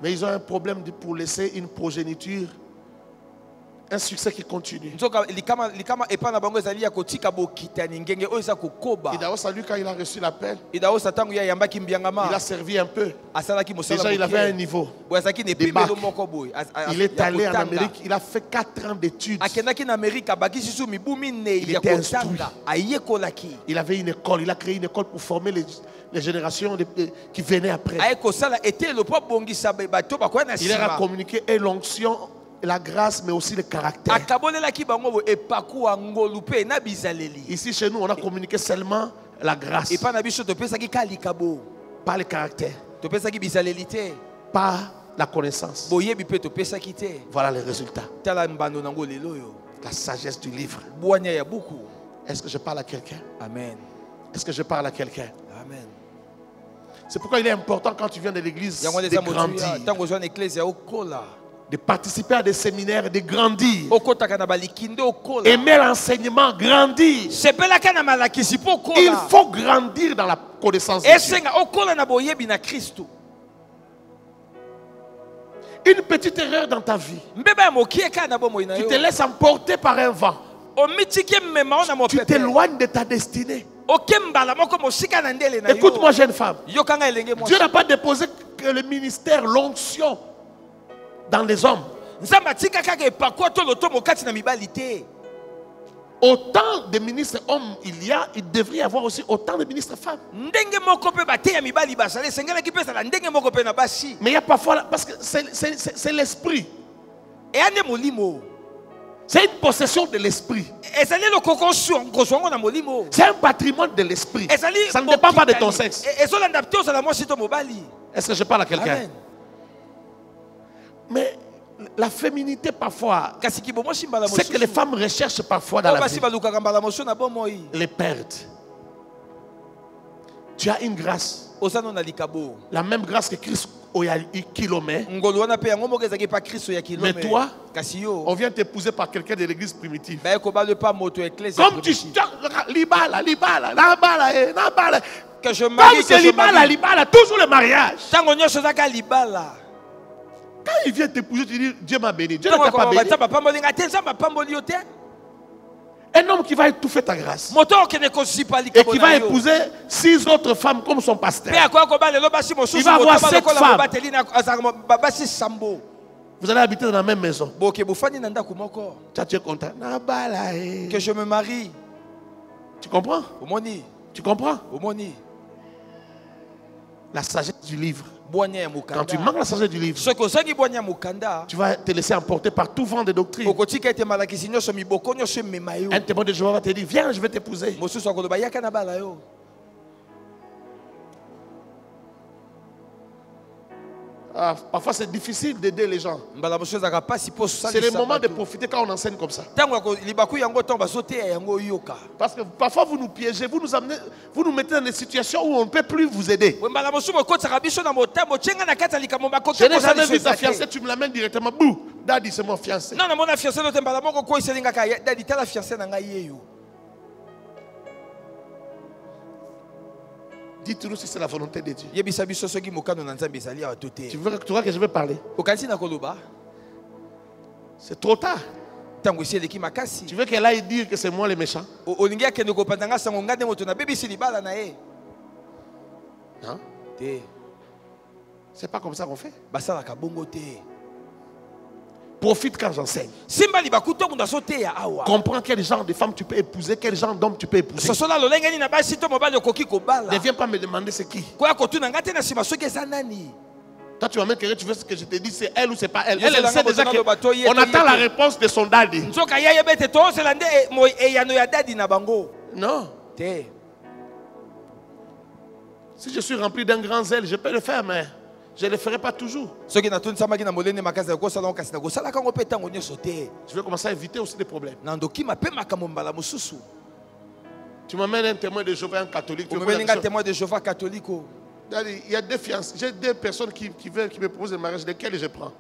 Speaker 2: Mais ils ont un problème pour laisser une progéniture, un succès qui continue. Idaosa, lui, quand il a reçu l'appel, il a servi un peu. Déjà, il avait un niveau de bac. Il est allé en Amérique, il a fait 4 ans d'études. Il était instruit. Il avait une école, il a créé une école pour former les générations qui venaient après. Il leur a communiqué et l'onction, la grâce, mais aussi le caractère. Ici chez nous, on a communiqué seulement la grâce, pas le caractère, pas la connaissance. Voilà les résultats. La sagesse du livre. Est-ce que je parle à quelqu'un?
Speaker 3: Amen.
Speaker 2: Est-ce que je parle à quelqu'un?
Speaker 3: Amen.
Speaker 2: C'est pourquoi il est important quand tu viens de l'église de grandir, de participer à des séminaires, de grandir, aimer l'enseignement, grandir. Il faut grandir dans la connaissance de Dieu. Une petite erreur dans ta vie, tu te laisses emporter par un vent, tu t'éloignes de ta destinée. Écoute-moi, jeune femme, Dieu n'a pas déposé que le ministère, l'onction dans les hommes. Autant de ministres hommes il devrait y avoir aussi autant de ministres femmes. Mais il y a parfois, parce que c'est l'esprit. C'est une possession de l'esprit. C'est un patrimoine de l'esprit. Ça ne dépend pas de ton sexe. Est-ce que je parle à quelqu'un? Mais la féminité parfois, c'est que les femmes recherchent parfois dans la vie, les perdent. Tu as une grâce, la même grâce que Christ kilomètres. Mais toi, on vient t'épouser par quelqu'un de l'église primitive. Comme tu libala,
Speaker 3: que je marie,
Speaker 2: comme c'est libala, toujours le mariage. Quand il vient t'épouser, tu dis Dieu m'a béni. Dieu ne t'a pas béni. Un homme qui va étouffer ta grâce et qui va épouser 6 autres femmes comme son pasteur. Il va avoir 7 femmes. Vous allez habiter dans la même maison. Tu es content.
Speaker 3: Que je me marie.
Speaker 2: Tu comprends? Tu comprends? La sagesse du livre. Quand tu manques la sagesse du livre, tu vas te laisser emporter par tout vent de doctrine. Un témoin de Jéhovah va te dire, viens, je vais t'épouser. Parfois c'est difficile d'aider les gens. C'est le moment de profiter quand on enseigne comme ça. Parce que parfois vous nous piégez, vous nous mettez dans des situations où on ne peut plus vous aider. Je n'ai jamais vu ta fiancée, tu me l'amènes directement. Bouh, Daddy, c'est mon fiancé. Dites-nous si c'est la volonté de Dieu. Tu vois que je vais parler? C'est trop tard. Tu veux qu'elle aille dire que c'est moi le méchant? Non. C'est pas comme ça qu'on fait. Profite quand j'enseigne. Comprends quel genre de femme tu peux épouser, quel genre d'homme tu peux épouser. Ne viens pas me demander c'est qui. Toi tu m'amènes quelqu'un, tu veux que je te dise c'est elle ou c'est pas elle. Elle sait déjà qu'on attend la réponse de son daddy. Non. Si je suis rempli d'un grand zèle, je peux le faire, mais je ne le ferai pas toujours. Je vais commencer à éviter aussi des problèmes. Tu m'amènes un témoin de Jéhovah, un catholique. Il y a deux fiancés. J'ai deux personnes qui me proposent le mariage. Lesquelles je prends?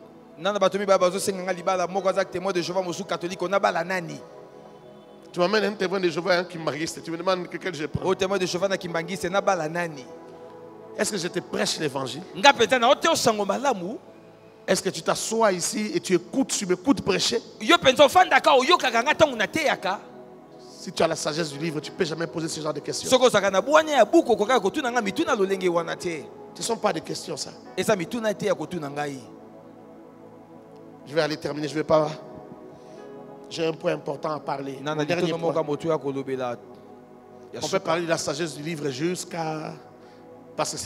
Speaker 2: Tu m'amènes un témoin de Jéhovah, un qui marie. Tu me demandes lequel je prends? Est-ce que je te prêche l'évangile? Est-ce que tu t'assois ici et tu écoutes, tu m'écoutes prêcher? Si tu as la sagesse du livre, tu ne peux jamais poser ce genre de questions. Ce ne sont pas des questions, ça. Je vais aller terminer, je ne vais pas. J'ai un point important à parler. Dernier point. On peut parler de la sagesse du livre jusqu'à... Parce que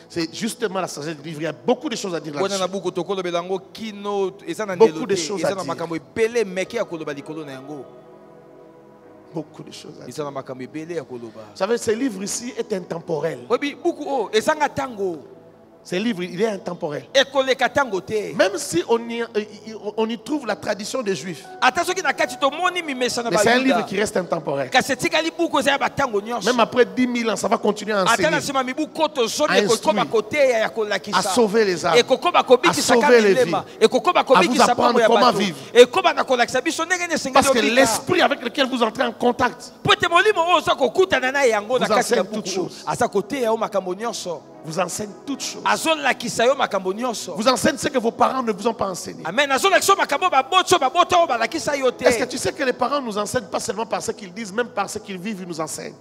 Speaker 2: c'est justement la sagesse du livre. Il y a beaucoup de choses à dire là-dessus. Beaucoup de choses à dire. Beaucoup de choses à dire. Vous savez, ce livre ici est intemporel. Ce livre, il est intemporel. Même si on y trouve la tradition des Juifs. Mais c'est un livre qui reste intemporel. Même après 10 000 ans, ça va continuer à enseigner. À instruire, à sauver les âmes, à sauver les vies, à vous apprendre comment vivre. Parce que l'esprit avec lequel vous entrez en contact vous enseigne toutes choses. Vous enseigne toutes choses. Vous enseigne ce que vos parents ne vous ont pas enseigné. Est-ce que tu sais que les parents nous enseignent pas seulement par ce qu'ils disent, même par ce qu'ils vivent, ils nous enseignent.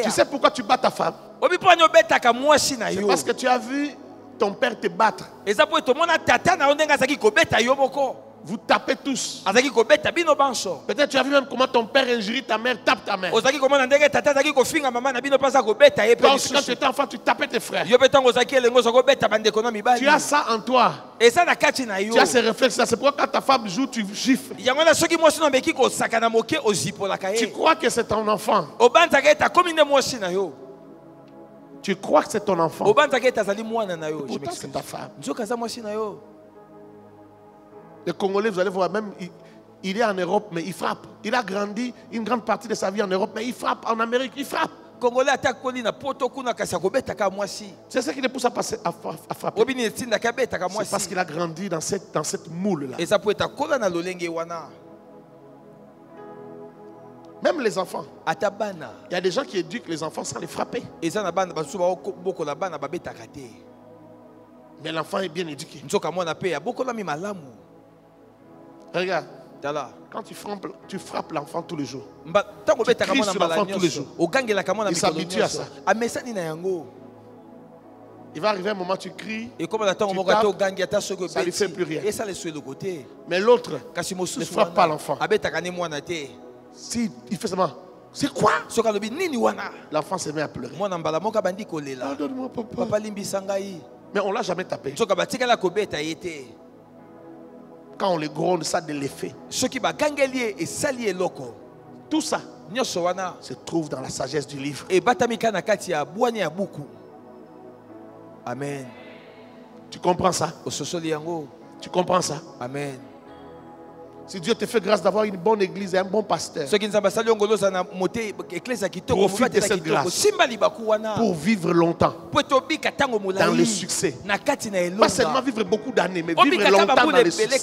Speaker 2: Tu sais pourquoi tu bats ta femme? C'est parce que tu as vu ton père te battre. Vous tapez tous. Peut-être tu as vu même comment ton père injurie ta mère, tape ta mère. Toi aussi, quand tu étais enfant, tu tapais tes frères. Tu as ça en toi. Tu as ces réflexes-là. C'est pourquoi quand ta femme joue, tu gifles. Tu crois que c'est ton enfant. Tu crois que c'est ton enfant. Pourtant, c'est ta femme. Les Congolais, vous allez voir, même il est en Europe, mais il frappe. Il a grandi une grande partie de sa vie en Europe, mais il frappe en Amérique, il frappe. C'est ça qui le pousse à frapper. C'est parce qu'il a grandi dans cette moule-là. Même les enfants. Il y a des gens qui éduquent les enfants sans les frapper. Mais l'enfant est bien éduqué. Regarde. Quand tu frappes l'enfant tous les jours, tu cries sur l'enfant tous les jours, il s'habitue à ça. Il va arriver un moment où tu cries, tu tapes, ça ne lui fait plus rien. Mais l'autre ne frappe pas l'enfant. Si il fait seulement, c'est quoi? L'enfant se met à pleurer. Pardonne-moi, papa. Mais on ne l'a jamais tapé. Quand on les gronde, ça de l'effet. Tout ça se trouve dans la sagesse du livre.
Speaker 3: Amen.
Speaker 2: Tu comprends ça? Tu comprends ça?
Speaker 3: Amen.
Speaker 2: Si Dieu te fait grâce d'avoir une bonne église et un bon pasteur, pour vivre de cette grâce, pour vivre longtemps dans le succès, pas seulement vivre beaucoup d'années, mais vivre longtemps dans le succès,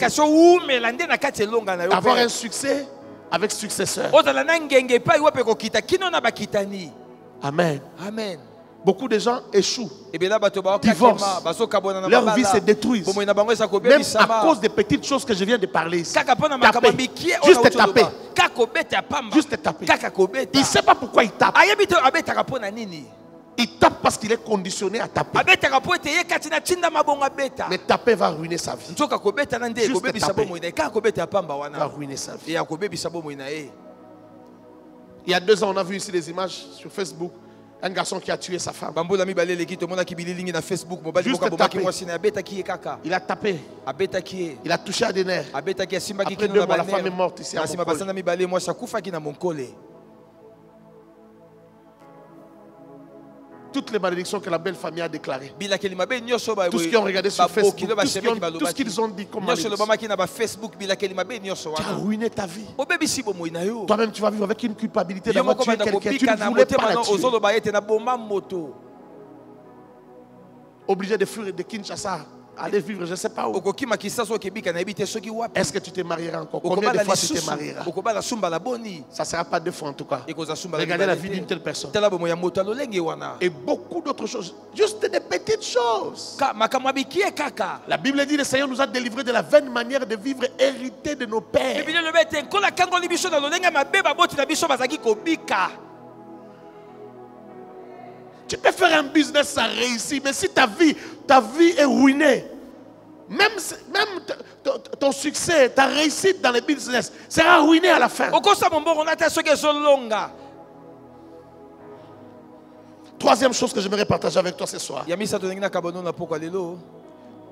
Speaker 2: avoir un succès avec successeur. Amen.
Speaker 3: Amen.
Speaker 2: Beaucoup de gens échouent, divorcent, leur vie se détruit, même à cause des petites choses que je viens de parler ici. Taper. Juste taper. Juste taper. Il ne sait pas pourquoi il tape. Il tape parce qu'il est conditionné à taper. Mais taper va ruiner sa vie. Juste taper va ruiner sa vie. Il y a 2 ans, on a vu ici des images sur Facebook. Un garçon qui a tué sa femme. Juste tapé. Il a tapé. Il a touché à des nerfs. Après 2 mois, la femme est morte ici à Montpellier. Toutes les malédictions que la belle famille a déclarées. Tout ce qu'ils ont regardé sur Facebook, tout ce qu'ils ont dit comme malédiction. Tu as ruiné ta vie. Toi-même, tu vas vivre avec une culpabilité d'avoir tué quelqu'un. Tu ne voulais pas la tuer. Obligé de fuir de Kinshasa, aller vivre je ne sais pas où. Est-ce que tu te marieras encore? Combien de fois tu te marieras? Ça ne sera pas 2 fois en tout cas. Regardez la vie d'une telle personne. Et beaucoup d'autres choses. Juste des petites choses. La Bible dit que le Seigneur nous a délivrés de la vaine manière de vivre héritée de nos pères. Tu peux faire un business, ça réussit, mais si ta vie est ruinée, même ton succès, ta réussite dans le business sera ruinée à la fin. Troisième chose que j'aimerais partager avec toi ce soir.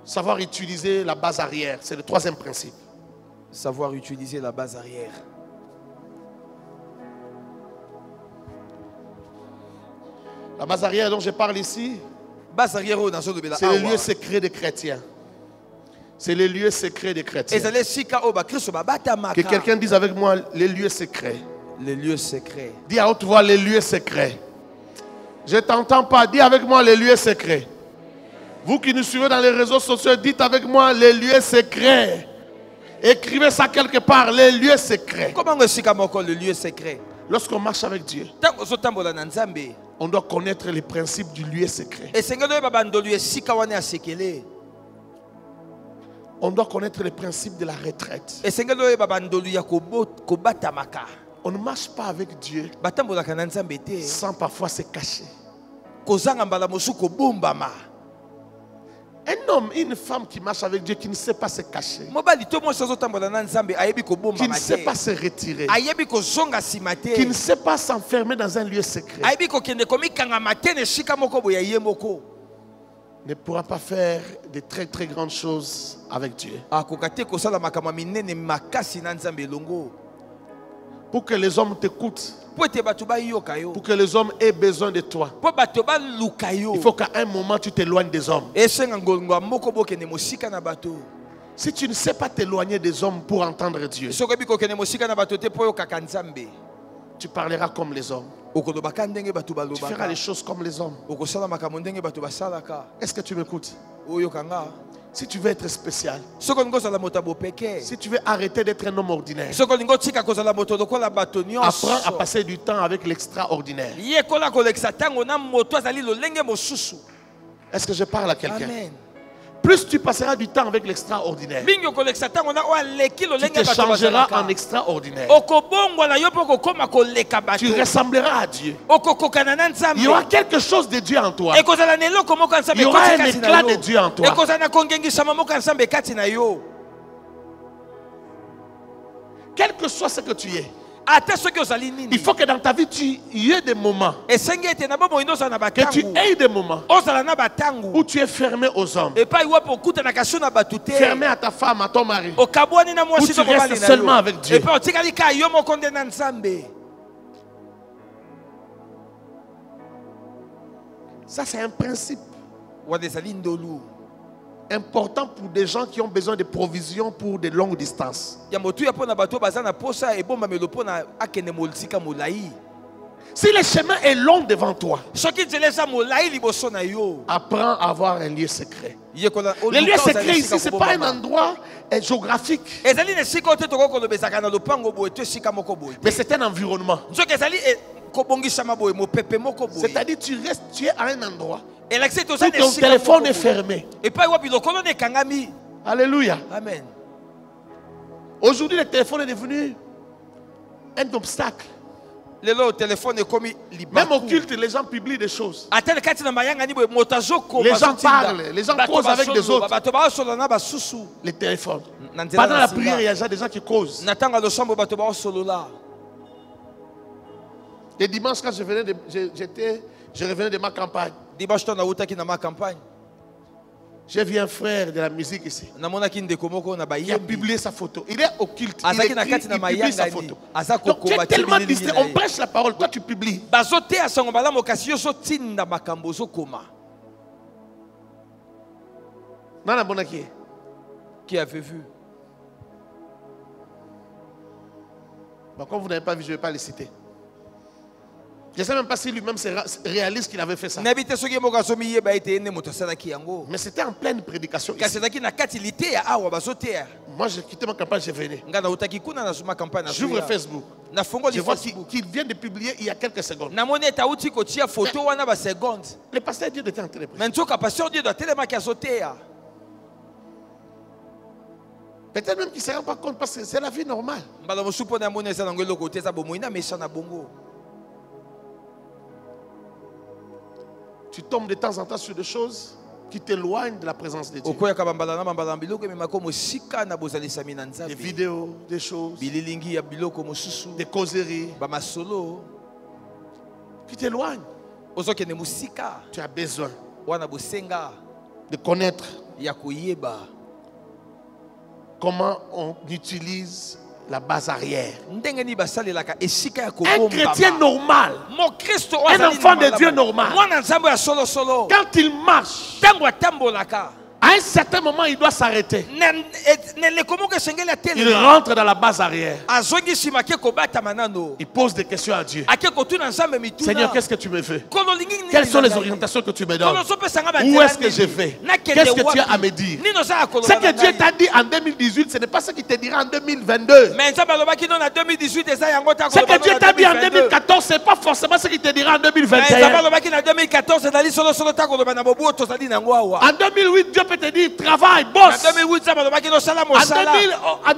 Speaker 2: Savoir utiliser la base arrière. C'est le 3e principe.
Speaker 3: Savoir utiliser la base arrière.
Speaker 2: La base arrière dont je parle ici, c'est le lieu secret des chrétiens. C'est les lieux secrets des chrétiens. Que quelqu'un dise avec moi les lieux secrets.
Speaker 3: Les lieux secrets.
Speaker 2: Dis à haute voix les lieux secrets. Je ne t'entends pas. Dis avec moi les lieux secrets. Vous qui nous suivez dans les réseaux sociaux, dites avec moi les lieux secrets. Écrivez ça quelque part, les lieux secrets.
Speaker 3: Comment le lieu secret?
Speaker 2: Lorsqu'on marche avec Dieu, on doit connaître les principes du lieu secret. On doit connaître les principes de la retraite. On ne marche pas avec Dieu sans parfois se cacher. Un homme et une femme qui marchent avec Dieu qui ne sait pas se cacher, qui ne sait pas se retirer, qui ne sait pas s'enfermer dans un lieu secret, ne pourra pas faire de très très grandes choses avec Dieu. Pour que les hommes t'écoutent, pour que les hommes aient besoin de toi, il faut qu'à un moment tu t'éloignes des hommes. Si tu ne sais pas t'éloigner des hommes pour entendre Dieu, tu parleras comme les hommes. Tu feras les choses comme les hommes. Est-ce que tu m'écoutes? Si tu veux être spécial, si tu veux arrêter d'être un homme ordinaire, apprends à passer du temps avec l'extraordinaire. Est-ce que je parle à quelqu'un? Plus tu passeras du temps avec l'extraordinaire, tu te changeras en extraordinaire. Tu ressembleras à Dieu. Il y aura quelque chose de Dieu en toi. Il y aura un éclat de Dieu en toi. Quel que soit ce que tu es, il faut que dans ta vie tu y aies des moments, que tu aies des moments où tu es fermé aux hommes, fermé à ta femme, à ton mari, où tu restes seulement avec Dieu. Ça c'est un principe important pour des gens qui ont besoin de provisions pour de longues distances. Si le chemin est long devant toi, apprends à avoir un lieu secret. Le lieu secret ici, ce n'est pas un endroit géographique, mais c'est un environnement. C'est-à-dire tu es à un endroit où ton téléphone est fermé. Alléluia.
Speaker 3: Amen.
Speaker 2: Aujourd'hui, le téléphone est devenu un obstacle. Même au culte, les gens publient des choses. Les gens parlent, les gens causent avec des autres. Les téléphones. Pendant la prière, il y a déjà des gens qui causent. Les dimanches, quand je revenais de ma campagne, j'ai vu un frère de la musique ici. Il a publié sa photo. Il est au culte. Il publie sa photo. Donc tu es tellement distrait. On prêche la parole. Toi tu publies.
Speaker 3: Qui avait vu?
Speaker 2: Bon, comme vous n'avez pas vu, je ne vais pas les citer. Je ne sais même pas si lui-même réalise qu'il avait fait ça. Mais c'était en pleine prédication. Moi, j'ai quitté ma campagne, je venais. J'ouvre Facebook. Je vois qu'il vient de publier il y a quelques secondes. Le pasteur Dieu était en train de prêcher. Peut-être même qu'il ne se rend pas compte parce que c'est la vie normale. Tu tombes de temps en temps sur des choses qui t'éloignent de la présence de Dieu. Des vidéos, des choses, des causeries qui t'éloignent. Tu as besoin de connaître comment on utilise la base arrière. Un chrétien normal, un enfant de Dieu normal, quand il marche, à un certain moment, il doit s'arrêter. Il rentre dans la base arrière. Il pose des questions à Dieu. Seigneur, qu'est-ce que tu me veux? Quelles sont les orientations que tu me donnes? Où est-ce que je vais? Qu'est-ce que tu as à me dire? Ce que Dieu t'a dit en 2018, ce n'est pas ce qu'il te dira en 2022. Ce que Dieu t'a dit en 2014, ce n'est pas forcément ce qu'il te dira en 2021. En 2008, Dieu peut te dire travaille, bosse. En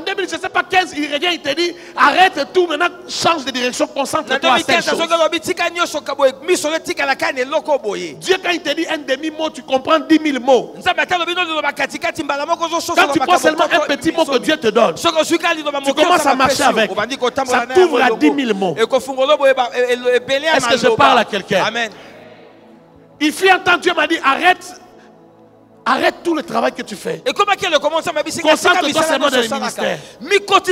Speaker 2: 2000, je ne sais pas 15, il revient, il te dit arrête tout, maintenant change de direction, concentre-toi à cette chose. Dieu, quand il te dit un demi-mot, tu comprends 10 000 mots. Quand tu prends seulement un petit mot que Dieu te donne, tu commences à marcher avec. Ça t'ouvre à 10 000 mots. Est-ce que je parle à quelqu'un?
Speaker 3: Amen.
Speaker 2: Il fut un temps, Dieu m'a dit arrête tout le travail que tu fais. Concentre-toi seulement dans le ministère. Quand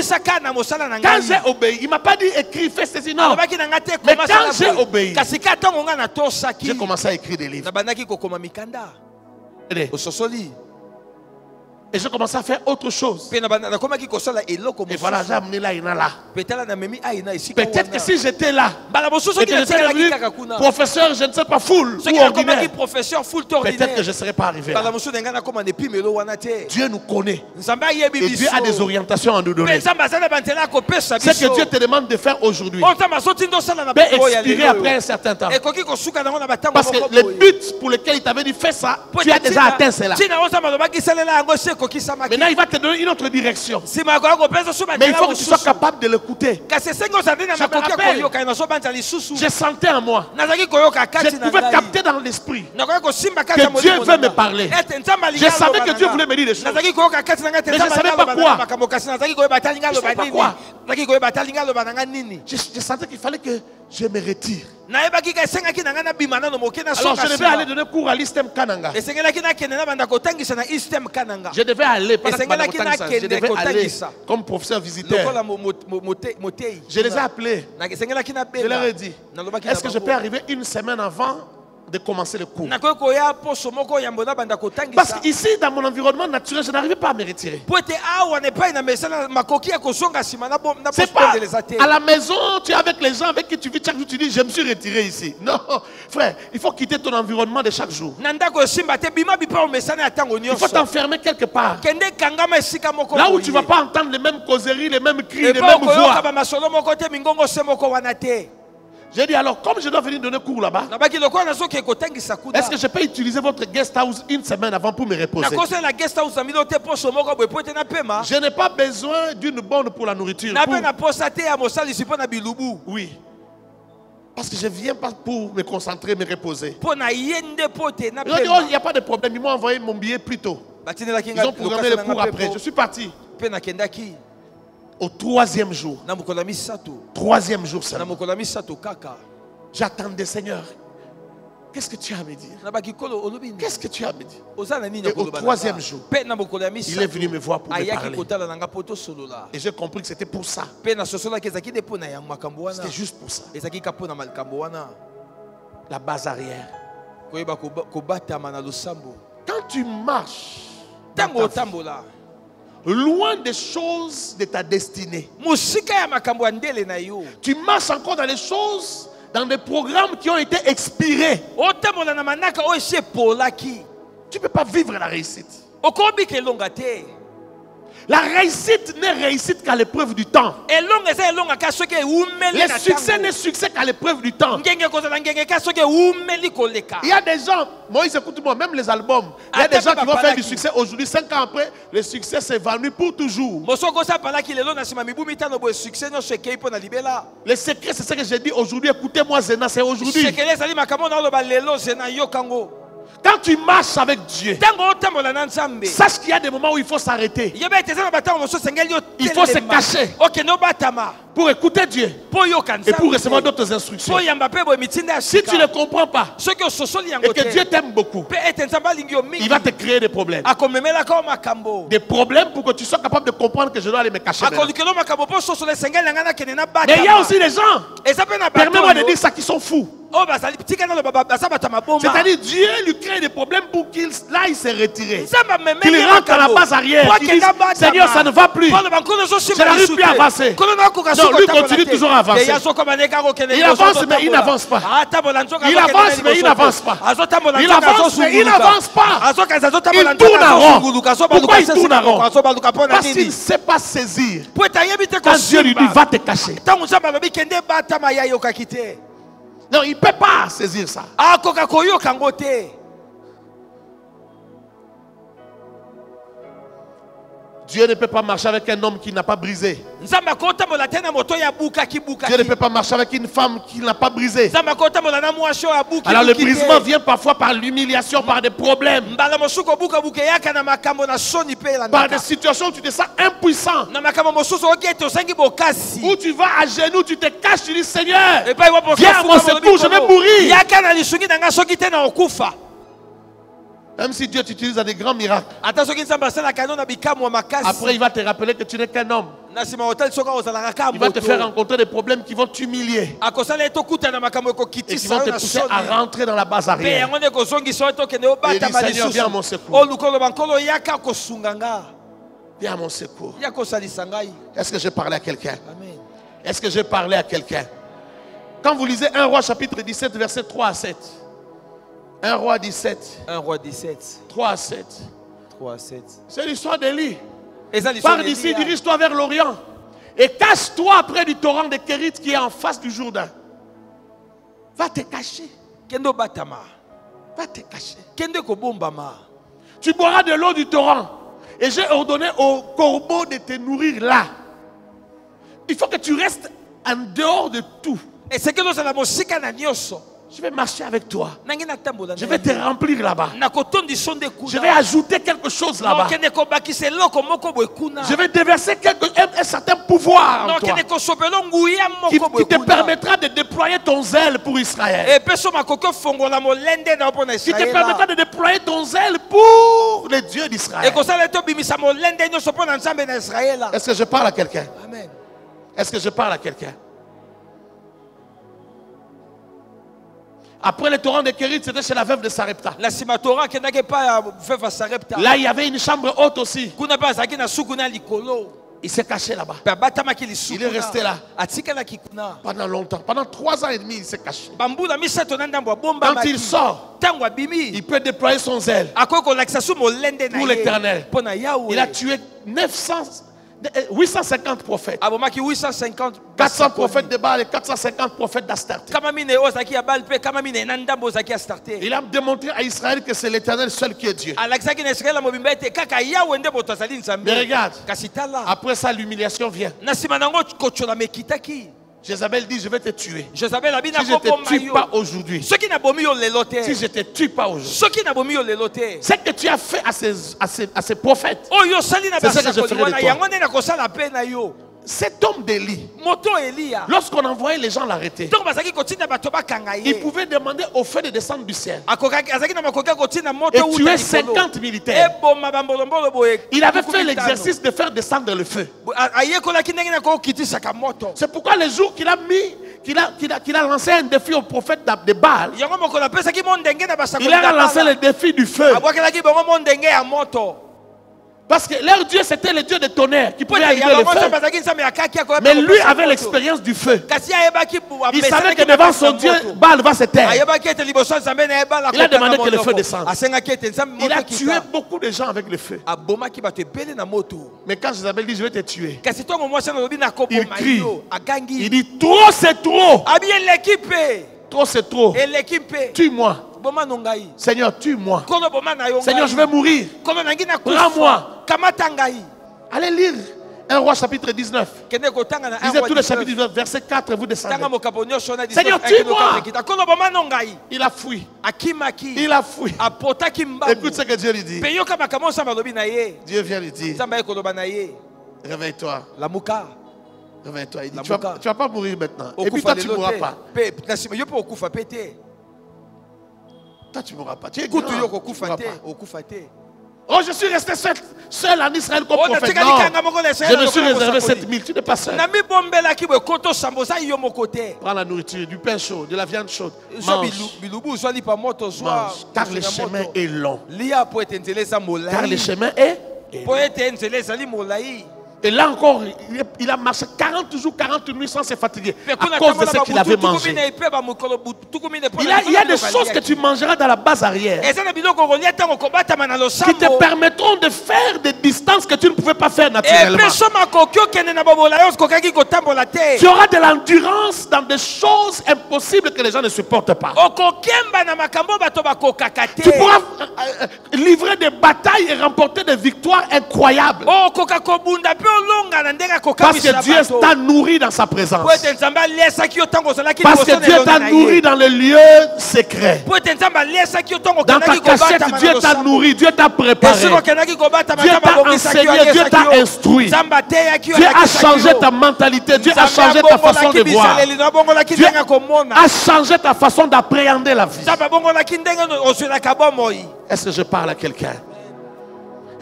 Speaker 2: j'ai obéi, il ne m'a pas dit écris, fais ceci, non. Mais quand j'ai obéi, j'ai commencé à écrire des livres. Et j'ai commencé à faire autre chose. Et voilà, j'ai amené l'Aïna là. Peut-être que si j'étais là, et que j'étais devenu professeur, je ne sais pas, full ou ordinaire, peut-être que je ne serais pas arrivé là. Dieu nous connaît. Et Dieu a des orientations à nous donner. Ce que Dieu te demande de faire aujourd'hui peut expirer après un certain temps. Parce que le but pour lequel il t'avait dit fais ça, tu as déjà atteint cela. Maintenant, il va te donner une autre direction. Mais il faut que tu sois capable de l'écouter. Je sentais en moi. Je pouvais capter dans l'esprit que Dieu veut me parler. Je savais que Dieu voulait me dire des choses. Mais je ne savais pas quoi. Je sentais qu'il fallait que je me retire. Alors je devais aller donner cours à l'Istem Kananga. Je devais aller, pas je devais aller comme professeur visiteur. Je les ai appelés. Je leur ai dit, est-ce que je peux arriver une semaine avant de commencer le cours? Parce qu'ici, dans mon environnement naturel, je n'arrivais pas à me retirer. C'est pas à la maison, tu es avec les gens avec qui tu vis chaque jour, tu dis je me suis retiré ici. Non, frère, il faut quitter ton environnement de chaque jour. Il faut t'enfermer quelque part. Là où tu ne vas pas entendre les mêmes causeries, les mêmes cris, les mêmes voix. J'ai dit alors, comme je dois venir donner cours là-bas, est-ce que je peux utiliser votre guest house une semaine avant pour me reposer? Je n'ai pas besoin d'une bonne pour la nourriture. Oui. Parce que je viens pas pour me concentrer, me reposer. Ils ont dit, oh, il n'y a pas de problème. Ils m'ont envoyé mon billet plus tôt. Ils ont programmé le cours après. Je suis parti. Au troisième jour. Troisième jour seulement. J'attendais, Seigneur. Qu'est-ce que tu as à me dire? Qu'est-ce que tu as à me dire? Et au troisième jour, il est venu me voir pour me parler. Et j'ai compris que c'était pour ça. C'était juste pour ça. La base arrière. Quand tu marches dans ta vie, loin des choses de ta destinée, tu marches encore dans les choses, dans des programmes qui ont été expirés. Tu ne peux pas vivre la réussite. La réussite n'est réussite qu'à l'épreuve du temps. Le succès n'est succès qu'à l'épreuve du temps. Il y a des gens, Moïse, écoute-moi, même les albums, il y a des gens qui vont faire du succès aujourd'hui, 5 ans après, le succès s'est évanoui pour toujours. Le secret, c'est ce que j'ai dit aujourd'hui. Écoutez-moi, Zena, c'est aujourd'hui. Quand tu marches avec Dieu, sache qu'il y a des moments où il faut s'arrêter. Il faut se cacher pour écouter Dieu et pour recevoir d'autres instructions. Si tu ne comprends pas et que Dieu t'aime beaucoup, il va te créer des problèmes. Des problèmes pour que tu sois capable de comprendre que je dois aller me cacher. Mais il y a aussi des gens, permets-moi de dire ça, qui sont fous. C'est-à-dire Dieu lui crée des problèmes pour qu'il aille se retirer. Qu'il rentre à la base arrière. Qu'il dise, Seigneur, ça ne va plus. Je n'arrive plus à avancer. Non, lui continue toujours à avancer. Il avance mais il n'avance pas. Il avance mais il n'avance pas. Il avance mais il n'avance pas. Il tourne en rond. Pourquoi il tourne en rond? Parce qu'il ne sait pas saisir. Quand Dieu lui dit, va te cacher. Non, il ne peut pas saisir ça. Dieu ne peut pas marcher avec un homme qui n'a pas brisé. Dieu ne peut pas marcher avec une femme qui n'a pas brisé. Alors le brisement vient parfois par l'humiliation, par des problèmes, par des situations où tu te sens impuissant, où tu vas à genoux, tu te caches, tu dis Seigneur, viens à mon secours, je vais mourir. Même si Dieu t'utilise à des grands miracles, après il va te rappeler que tu n'es qu'un homme. Il va te faire rencontrer des problèmes qui vont t'humilier et qui vont te pousser à rentrer dans la base arrière. Et dit, Seigneur, viens à mon secours. Viens à mon secours. Est-ce que j'ai parlé à quelqu'un? Est-ce que j'ai parlé à quelqu'un? Quand vous lisez 1 Roi chapitre 17 verset 3 à 7. 1 Roi 17.
Speaker 3: 1 Roi 17.
Speaker 2: 3 à 7.
Speaker 3: 3 à 7.
Speaker 2: C'est l'histoire d'Élie. Pars d'ici, dirige-toi vers l'Orient. Et cache-toi près du torrent de Kérit qui est en face du Jourdain. Va te cacher. Va te cacher. Tu boiras de l'eau du torrent. Et j'ai ordonné aux corbeaux de te nourrir là. Il faut que tu restes en dehors de tout. Je vais marcher avec toi. Je vais te remplir là-bas. Je vais ajouter quelque chose là-bas. Je vais déverser un certain pouvoir en toi qui te permettra de déployer ton zèle pour Israël. Qui te permettra de déployer ton zèle pour les dieux d'Israël. Est-ce que je parle à quelqu'un? Est-ce que je parle à quelqu'un? Après le torrent de Kérit, c'était chez la veuve de Sarepta. Là, il y avait une chambre haute aussi. Il s'est caché là-bas. Il est resté là pendant longtemps. Pendant 3 ans et demi, il s'est caché. Quand il sort, il peut déployer son zèle pour l'Éternel. Il a tué 850 prophètes. 400 prophètes de Baal et 450 prophètes d'Astarté. Il a démontré à Israël que c'est l'Éternel seul qui est Dieu. Mais regarde, après ça l'humiliation vient. Jézabel dit, je vais te tuer. Si je ne te tue pas aujourd'hui. Si je ne te tue pas aujourd'hui. Ce que tu as fait à ces prophètes, c'est ce que je ferai de toi. Cet homme d'Élie, lorsqu'on envoyait les gens l'arrêter, il pouvait demander au feu de descendre du ciel et tuer 50 militaires. Il avait fait l'exercice de faire descendre le feu. C'est pourquoi le jour qu'il a lancé un défi au prophète de Baal, il a lancé le défi du feu. Parce que leur Dieu, c'était le Dieu de tonnerre qui pouvait allumer le feu. Mais lui avait l'expérience du feu. Il savait que devant son Dieu, Baal va se taire. Il a demandé que le feu descende. Il a tué beaucoup de gens avec le feu. Mais quand Jézabel dit, je vais te tuer, il crie. Il dit, trop c'est trop. Trop c'est trop. Tue-moi. Seigneur, tue-moi. Seigneur, je vais mourir. Prends-moi. Allez lire 1 Roi chapitre 19. Lisez tout le chapitre 19, verset 4, vous descendez. Seigneur, tue-moi. Il a fui. Il a fui. Écoute ce que Dieu lui dit. Dieu vient lui dire, réveille-toi. Réveille-toi. Il dit, tu vas pas mourir maintenant. Et puis toi, tu ne mourras pas. Toi, tu ne mourras pas. Tu es grand. Tu ne mourras pas. Oh, je suis resté seul en Israël comme prophète. Non, je me suis réservé 7000. Tu n'es pas seul. Prends la nourriture, du pain chaud, de la viande chaude. Mange. Car le chemin est long. Car le chemin est long. Et là encore, il a marché 40 jours, 40 nuits sans se fatiguer à cause de ce qu'il avait mangé. Il y a des choses que tu mangeras dans la base arrière qui te permettront de faire des distances que tu ne pouvais pas faire naturellement. Tu auras de l'endurance dans des choses impossibles que les gens ne supportent pas. Tu pourras livrer des batailles et remporter des victoires incroyables. Parce que Dieu t'a nourri dans sa présence. Parce que Dieu t'a nourri dans le lieu secret. Dans ta cachette, Dieu t'a nourri, Dieu t'a préparé. Dieu t'a enseigné, Dieu t'a instruit. Dieu a changé ta mentalité, Dieu a changé ta façon de voir. Dieu a changé ta façon d'appréhender la vie. Est-ce que je parle à quelqu'un?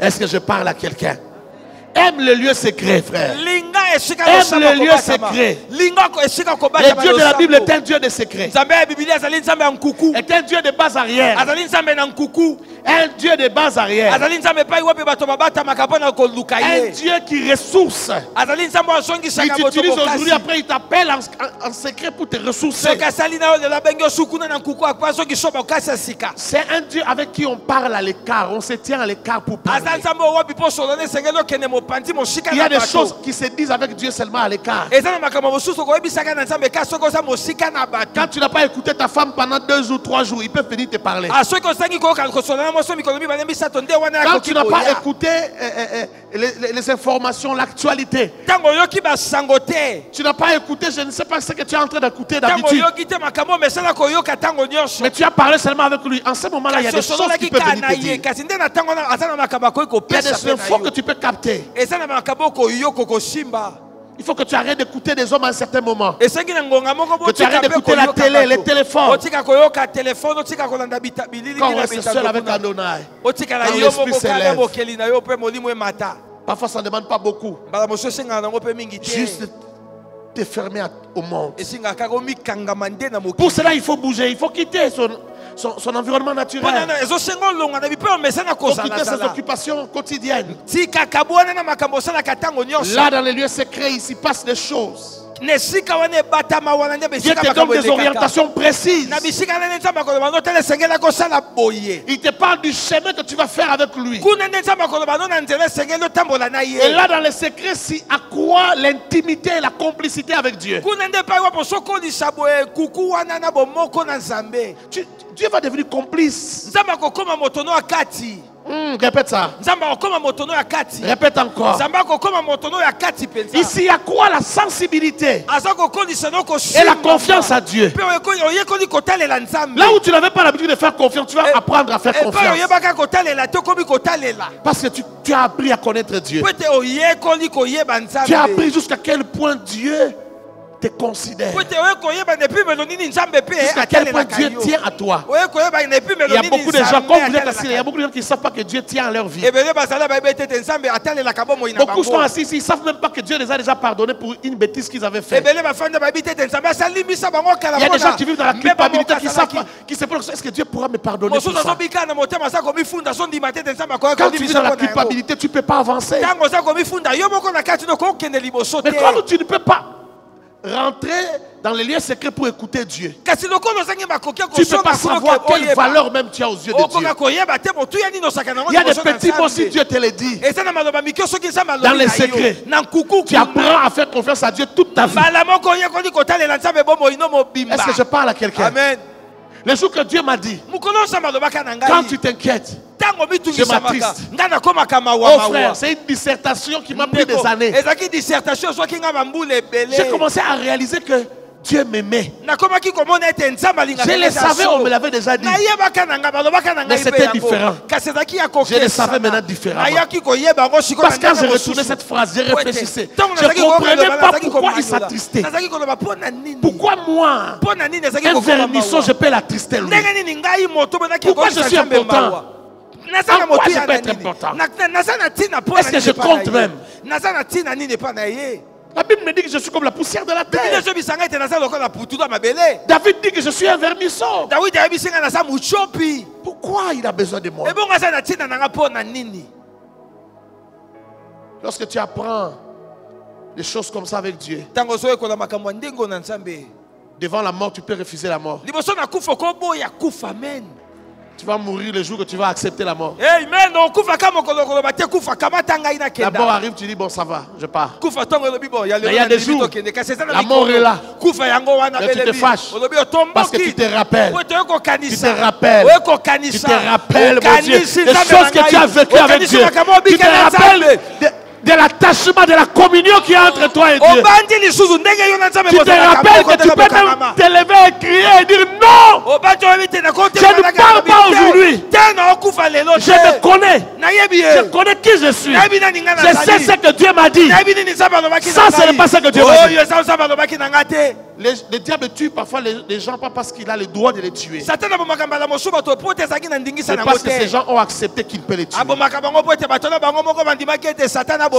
Speaker 2: Est-ce que je parle à quelqu'un? Aime le lieu secret, frère.
Speaker 1: Aime les lieux secrets. Le Dieu de la Bible est un Dieu de secrets. Est un Dieu de base arrière. Un Dieu de base arrière. Un Dieu qui ressource. Il t'utilise aujourd'hui, après il t'appelle en secret pour te ressourcer. C'est un Dieu avec qui on parle à l'écart. On se tient à l'écart pour parler. Il y a des choses qui se disent avec Dieu seulement à l'écart. Quand tu n'as pas écouté ta femme pendant 2 ou 3 jours, il peut venir te parler. Quand tu n'as pas écouté les informations, l'actualité, tu n'as pas écouté, je ne sais pas ce que tu es en train d'écouter d'habitude, mais tu as parlé seulement avec lui. En ce moment-là, il y a des choses qui peuvent venir te dire. Il y a des infos que tu peux capter. Il faut que tu arrêtes d'écouter des hommes à un certain moment. Que tu arrêtes d'écouter la télé, les téléphones. Quand on reste seul avec Adonai, quand l'esprit s'élève. Parfois ça ne demande pas beaucoup. Juste te fermer au monde. Pour cela il faut bouger, il faut quitter son environnement naturel. Il faut quitter ses occupations quotidiennes. Là dans les lieux secrets, il s'y passe des choses. Dieu te donne des orientations précises. Il te parle du chemin que tu vas faire avec lui. Et là dans les secrets, s'y accroît l'intimité et la complicité avec Dieu. Dieu va devenir complice. Répète ça. Répète encore. Ici, il y a quoi? La sensibilité et la confiance à Dieu. Là où tu n'avais pas l'habitude de faire confiance, tu vas apprendre à faire confiance. Parce que tu as appris à connaître Dieu. Tu as appris jusqu'à quel point Dieu te considère. Jusqu'à quel point Dieu tient à toi. Il y a beaucoup de gens, comme vous êtes assis, il y a beaucoup de gens qui ne savent pas que Dieu tient à leur vie. Beaucoup sont assis ici, ils ne savent même pas que Dieu les a déjà pardonnés pour une bêtise qu'ils avaient faite. Il y a des gens qui vivent dans la culpabilité, qui savent pas, qui se posent, est-ce que Dieu pourra me pardonner pour ça? Quand tu vis dans la culpabilité, tu ne peux pas avancer. Mais quand tu ne peux pas rentrer dans les lieux secrets pour écouter Dieu, tu ne peux pas savoir quelle valeur même tu as aux yeux de Dieu. Il y a des petits mots si Dieu te les dit. Dans les secrets, tu apprends à faire confiance à Dieu toute ta vie. Est-ce que je parle à quelqu'un? Amen. Le jour que Dieu m'a dit, quand tu t'inquiètes, je m'attriste. Oh frère, c'est une dissertation qui m'a pris des années. J'ai commencé à réaliser que Dieu m'aimait. Je le savais, on me l'avait déjà dit. Mais c'était différent. Je le savais maintenant différemment. Parce que quand je retournais cette phrase, je réfléchissais. Je ne comprenais pas pourquoi il s'attristait. Pourquoi moi, un vermisseau, je peux l'attrister lui? Pourquoi je suis important? En quoi je peux être important? Est-ce que je compte même? La Bible me dit que je suis comme la poussière de la terre. David dit que je suis un vermisseau. Pourquoi il a besoin de moi? Lorsque tu apprends des choses comme ça avec Dieu, devant la mort, tu peux refuser la mort. Tu vas mourir le jour que tu vas accepter la mort. D'abord arrive, tu dis bon ça va, je pars. Mais il y a des jours, la mort est là. Mais tu te fâches parce que tu te rappelles. Tu te rappelles. Tu te rappelles, mon Dieu, des choses que tu as vécues avec Dieu. Tu te rappelles de l'attachement, de la communion qui est entre toi et Dieu. Tu te rappelles que tu peux même te lever et crier et dire non, je ne parle pas aujourd'hui. Je me connais. Je connais qui je suis. Je sais ce que Dieu m'a dit. Ça, ce n'est pas ce que Dieu m'a dit. Le diable tue parfois les gens pas parce qu'il a le droit de les tuer. C'est parce que ces gens ont accepté qu'il peut les tuer.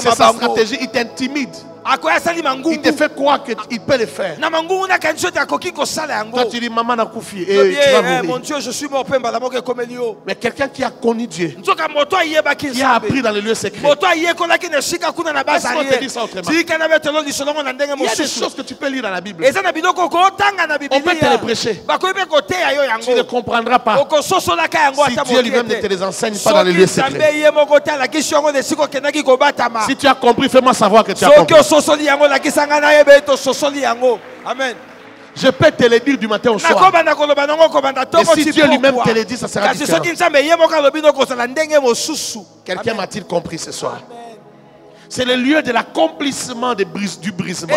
Speaker 2: C'est sa stratégie, il t'intimide. Il te fait croire qu'il peut le faire. Toi tu dis maman n'a koufi et tu vas mourir.
Speaker 3: Mon Dieu, je suis mort.
Speaker 2: Mais quelqu'un qui a connu Dieu, qui a appris dans le lieu secret. Laisse-moi te dire ça autrement. Il y a des choses que tu peux lire dans la Bible. On peut te les prêcher. Tu ne comprendras pas si Dieu lui-même ne te les enseigne pas dans le lieu secret. Si tu as compris, fais-moi savoir que tu as compris.
Speaker 3: Amen.
Speaker 2: Je peux te le dire du matin au soir. Et si Dieu lui-même te le dit, ça sera différent. Quelqu'un m'a-t-il compris ce soir? C'est le lieu de l'accomplissement du brisement.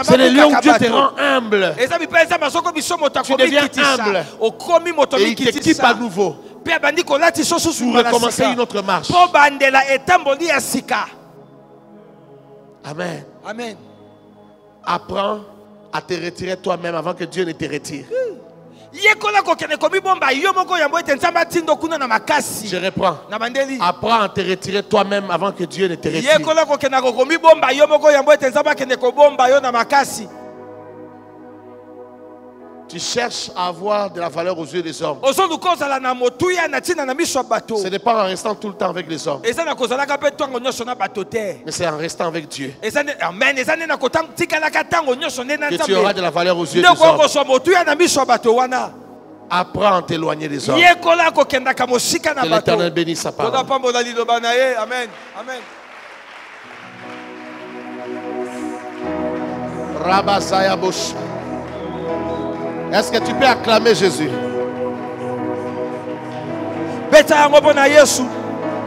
Speaker 2: C'est le lieu où Dieu te rend humble. Tu deviens humble. Et il te quitte à nouveau pour recommencer une autre marche. Amen.
Speaker 3: Amen.
Speaker 2: Apprends à te retirer toi-même avant que Dieu ne te retire. Je reprends. Apprends à te retirer toi-même avant que Dieu ne te retire. Tu cherches à avoir de la valeur aux yeux des hommes. Ce n'est pas en restant tout le temps avec les hommes, mais c'est en restant avec Dieu que tu auras de la valeur aux yeux des hommes. Apprends à t'éloigner des hommes. Que l'Éternel bénisse sa parole.
Speaker 3: Amen. Amen.
Speaker 2: Rabasaya Bosh. Est-ce que tu peux acclamer Jésus?
Speaker 3: Beta yango bona Yesu.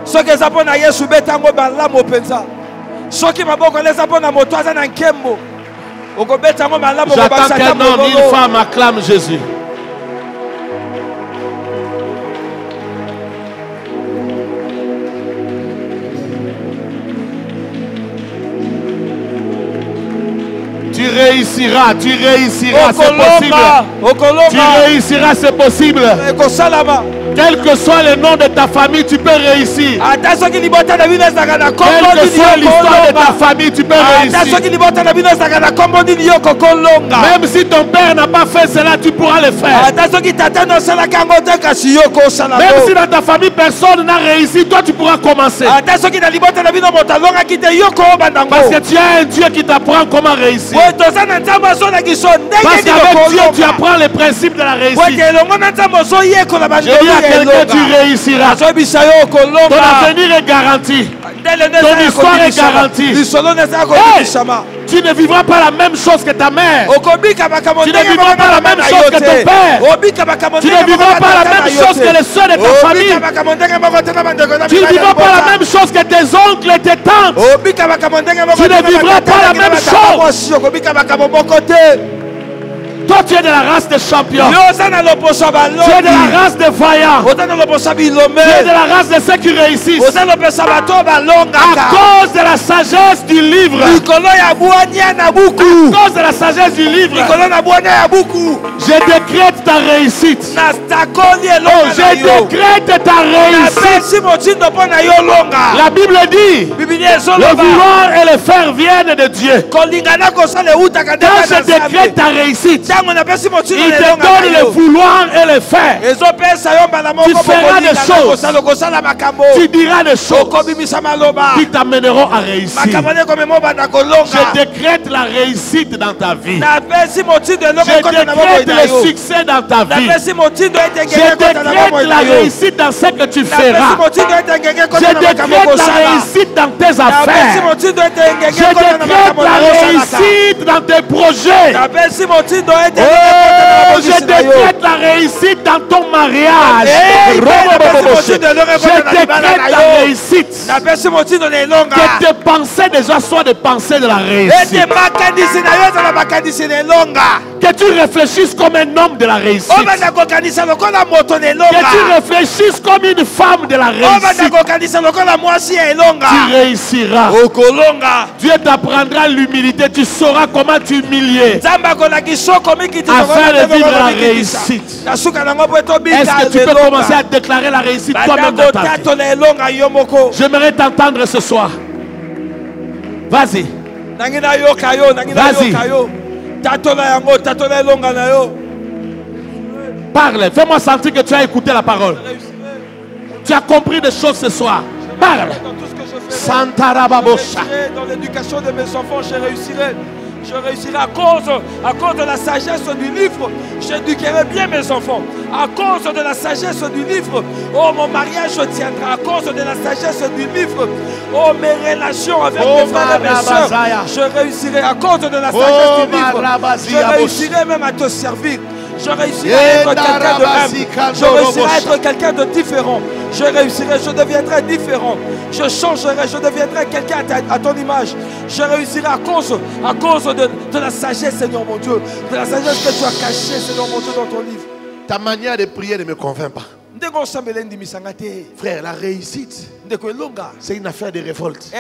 Speaker 3: Soki eza bona Yesu beta yango balamu penza. Soki maboko leza bona moto aza na nkembo. Oko beta yango balamu ko
Speaker 2: j'attends qu'un homme, une femme acclame Jésus. Tu réussiras, c'est possible. Tu réussiras, c'est possible. Quel que soit le nom de ta famille, tu peux réussir. Quelle que soit l'histoire de ta famille, tu peux réussir. Même si ton père n'a pas fait cela, tu pourras le faire. Même si dans ta famille, personne n'a réussi, toi tu pourras commencer. Parce que tu as un Dieu qui t'apprend comment réussir. Parce qu'avec Dieu, tu apprends les principes de la réussite. Je dis à quelqu'un, tu réussiras. Ton avenir est garanti. Ton histoire est garantie. Hey, tu ne vivras pas la même chose que ta mère. Tu ne vivras pas la même chose que ton père. Tu ne vivras pas la même chose que les soeurs de ta famille. Tu ne vivras pas la même chose que tes oncles et tes tantes. Tu ne vivras pas la même chose. Toi, tu es de la race des champions. Tu es de la race des vaillants. Tu es de la race de ceux qui réussissent. À cause de la sagesse du livre. À cause de la sagesse du livre. Je décrète ta réussite. Je décrète ta réussite. La Bible dit, le vouloir et le faire viennent de Dieu. Quand je décrète ta réussite, il te donne le vouloir et le faire. Tu feras des choses. Tu diras des choses qui t'amèneront à réussir. Je décrète la réussite dans ta vie. Je décrète le succès dans ta vie. Je décrète la réussite dans ce que tu feras. Je décrète la réussite dans tes affaires. Je décrète la réussite dans tes projets. Oh, je décrète la réussite dans ton mariage. Je décrète la réussite. Que tes pensées déjà soient des pensées de la réussite.
Speaker 1: Que tu réfléchisses comme un homme de la réussite. Que tu réfléchisses comme une femme de la réussite. Tu réussiras. Dieu t'apprendra l'humilité. Tu sauras comment t'humilier afin de vivre la réussite. Est-ce que tu peux commencer à déclarer la réussite toi-même dans ta vie? J'aimerais t'entendre ce soir. Vas-y. Vas-y. Parle. Fais-moi sentir que tu as écouté la parole. Tu as compris des choses ce soir. Parle.
Speaker 3: Dans l'éducation de mes enfants, je réussirai. Je réussirai à cause de la sagesse du livre. J'éduquerai bien mes enfants. À cause de la sagesse du livre. Oh, mon mariage tiendra. À cause de la sagesse du livre. Oh, mes relations avec mes frères et mes soeurs. Je réussirai à cause de la sagesse du livre. Je réussirai même à te servir. Je réussirai à être quelqu'un de humble. Je réussirai à être quelqu'un de différent. Je réussirai, je deviendrai différent. Je changerai, je deviendrai quelqu'un à ton image. Je réussirai à cause de la sagesse, Seigneur mon Dieu. De la sagesse que tu as cachée, Seigneur mon Dieu, dans ton livre.
Speaker 2: Ta manière de prier ne me convainc pas. Frère, la réussite, c'est une affaire de révolte.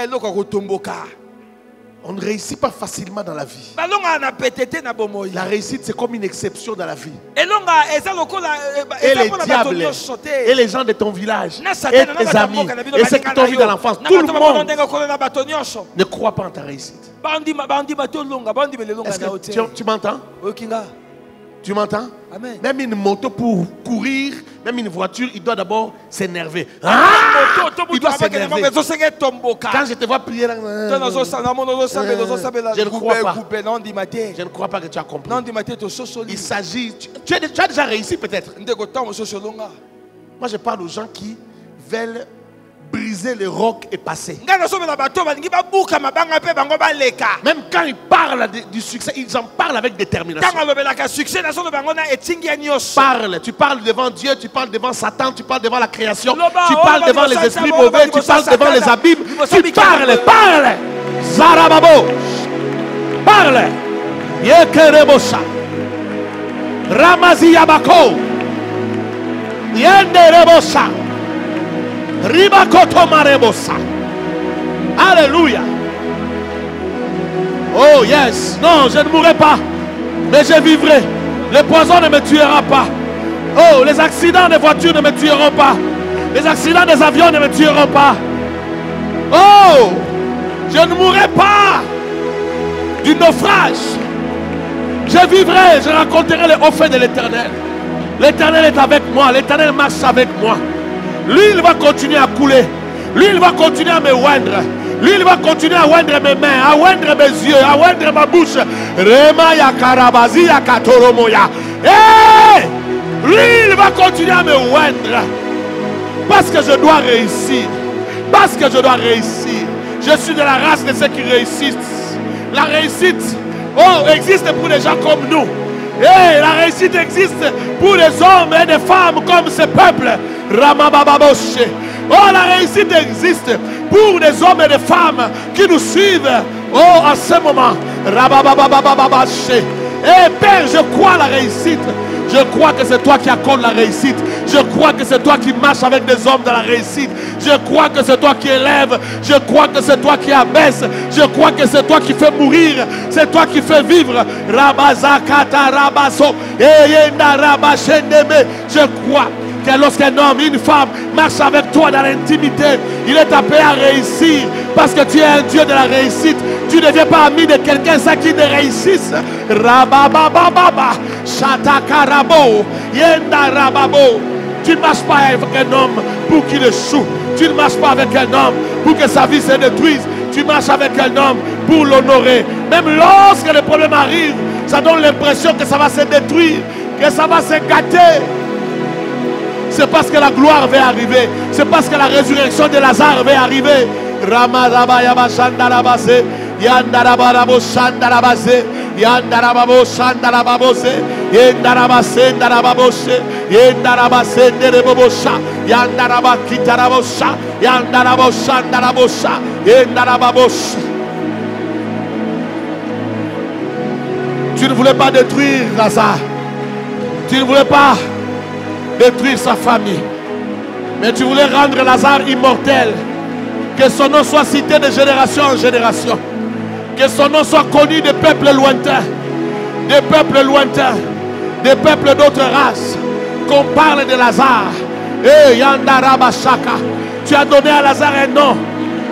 Speaker 2: On ne réussit pas facilement dans la vie. La réussite, c'est comme une exception dans la vie. Et les diables, et les gens de ton village, et tes amis, et ceux qui t'ont vu dans l'enfance, tout le monde ne croit pas en ta réussite. Est-ce que tu m'entends? Tu m'entends?
Speaker 3: Amen.
Speaker 2: Même une moto pour courir, même une voiture, il doit d'abord s'énerver. Il doit s'énerver. Quand je te vois prier, je ne crois pas. Je ne crois pas que tu as compris. Il s'agit... Tu as déjà réussi peut-être. Moi je parle aux gens qui veulent briser le roc et passer. Même quand ils parlent du succès, ils en parlent avec détermination. Parle, tu parles devant Dieu, tu parles devant Satan, tu parles devant la création, tu parles devant les esprits mauvais, tu parles devant les abîmes. Tu parles, parle. Zarababo. Parle. Yekerebosa. Ramazi Yabako. Yenderebosa. Ribakoto Marebosa. Alléluia. Oh yes. Non, je ne mourrai pas, mais je vivrai. Le poison ne me tuera pas. Oh, les accidents de voitures ne me tueront pas. Les accidents des avions ne me tueront pas. Oh, je ne mourrai pas du naufrage. Je vivrai, je rencontrerai les hauts faits de l'Éternel. L'Éternel est avec moi. L'Éternel marche avec moi. Lui, il va continuer à couler. Lui, il va continuer à me oindre. Lui, il va continuer à oindre mes mains, à oindre mes yeux, à oindre ma bouche. Remaya Karabazia Katoromoya. Hey! Lui, il va continuer à me oindre. Parce que je dois réussir. Parce que je dois réussir. Je suis de la race de ceux qui réussissent. La réussite, oh, existe pour des gens comme nous. Et la réussite existe pour des hommes et des femmes comme ce peuple. Ramabababoshe. Oh, la réussite existe pour des hommes et des femmes qui nous suivent. Oh, à ce moment. Rababababababashe. Et Père, je crois à la réussite. Je crois que c'est toi qui accordes la réussite. Je crois que c'est toi qui marches avec des hommes dans la réussite. Je crois que c'est toi qui élèves. Je crois que c'est toi qui abaisse. Je crois que c'est toi qui fais mourir. C'est toi qui fais vivre. Rabazakata Rabaso. Je crois que lorsqu'un homme, une femme marche avec toi dans l'intimité, il est appelé à réussir parce que tu es un Dieu de la réussite. Tu ne deviens pas ami de quelqu'un sans qu'il ne réussisse. Rababababa, Shatakarabo, Yenda Rababo. Tu ne marches pas avec un homme pour qu'il échoue. Tu ne marches pas avec un homme pour que sa vie se détruise. Tu marches avec un homme pour l'honorer. Même lorsque les problèmes arrivent, ça donne l'impression que ça va se détruire, que ça va se gâter. C'est parce que la gloire va arriver. C'est parce que la résurrection de Lazare va arriver. Ramarabaya Shandarabase, Yandarabarabo Shandarabase, Yandarababo Shandarababose, Yandarabase, Darababose, Yandarabase, Derebosha, Yandarabakitarabosha, Yandarabosha, Darabosha, Yandarababosha. Tu ne voulais pas détruire Lazare. Tu ne voulais pas détruire sa famille. Mais tu voulais rendre Lazare immortel. Que son nom soit cité de génération en génération. Que son nom soit connu des peuples lointains. Des peuples lointains. Des peuples d'autres races. Qu'on parle de Lazare. Eh, Yandarabashaka. Tu as donné à Lazare un nom.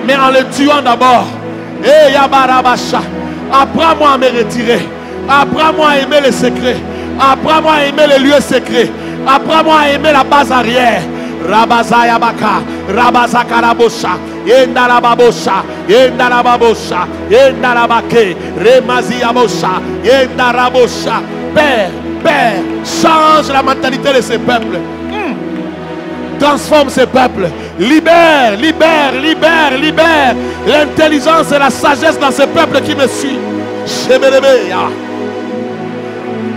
Speaker 2: Mais en le tuant d'abord. Eh, Yabarabasha. Apprends-moi à me retirer. Apprends-moi à aimer les secrets. Apprends-moi à aimer les lieux secrets. Apprends-moi à aimer la base arrière. Rabazayabaka, Rabazakarabosha, Yendarababosha, Yendarababosha, Yendarabake, Remaziabosha, Yendarabosha. Père, change la mentalité de ces peuples. Transforme ces peuples. Libère l'intelligence et la sagesse dans ces peuples qui me suivent.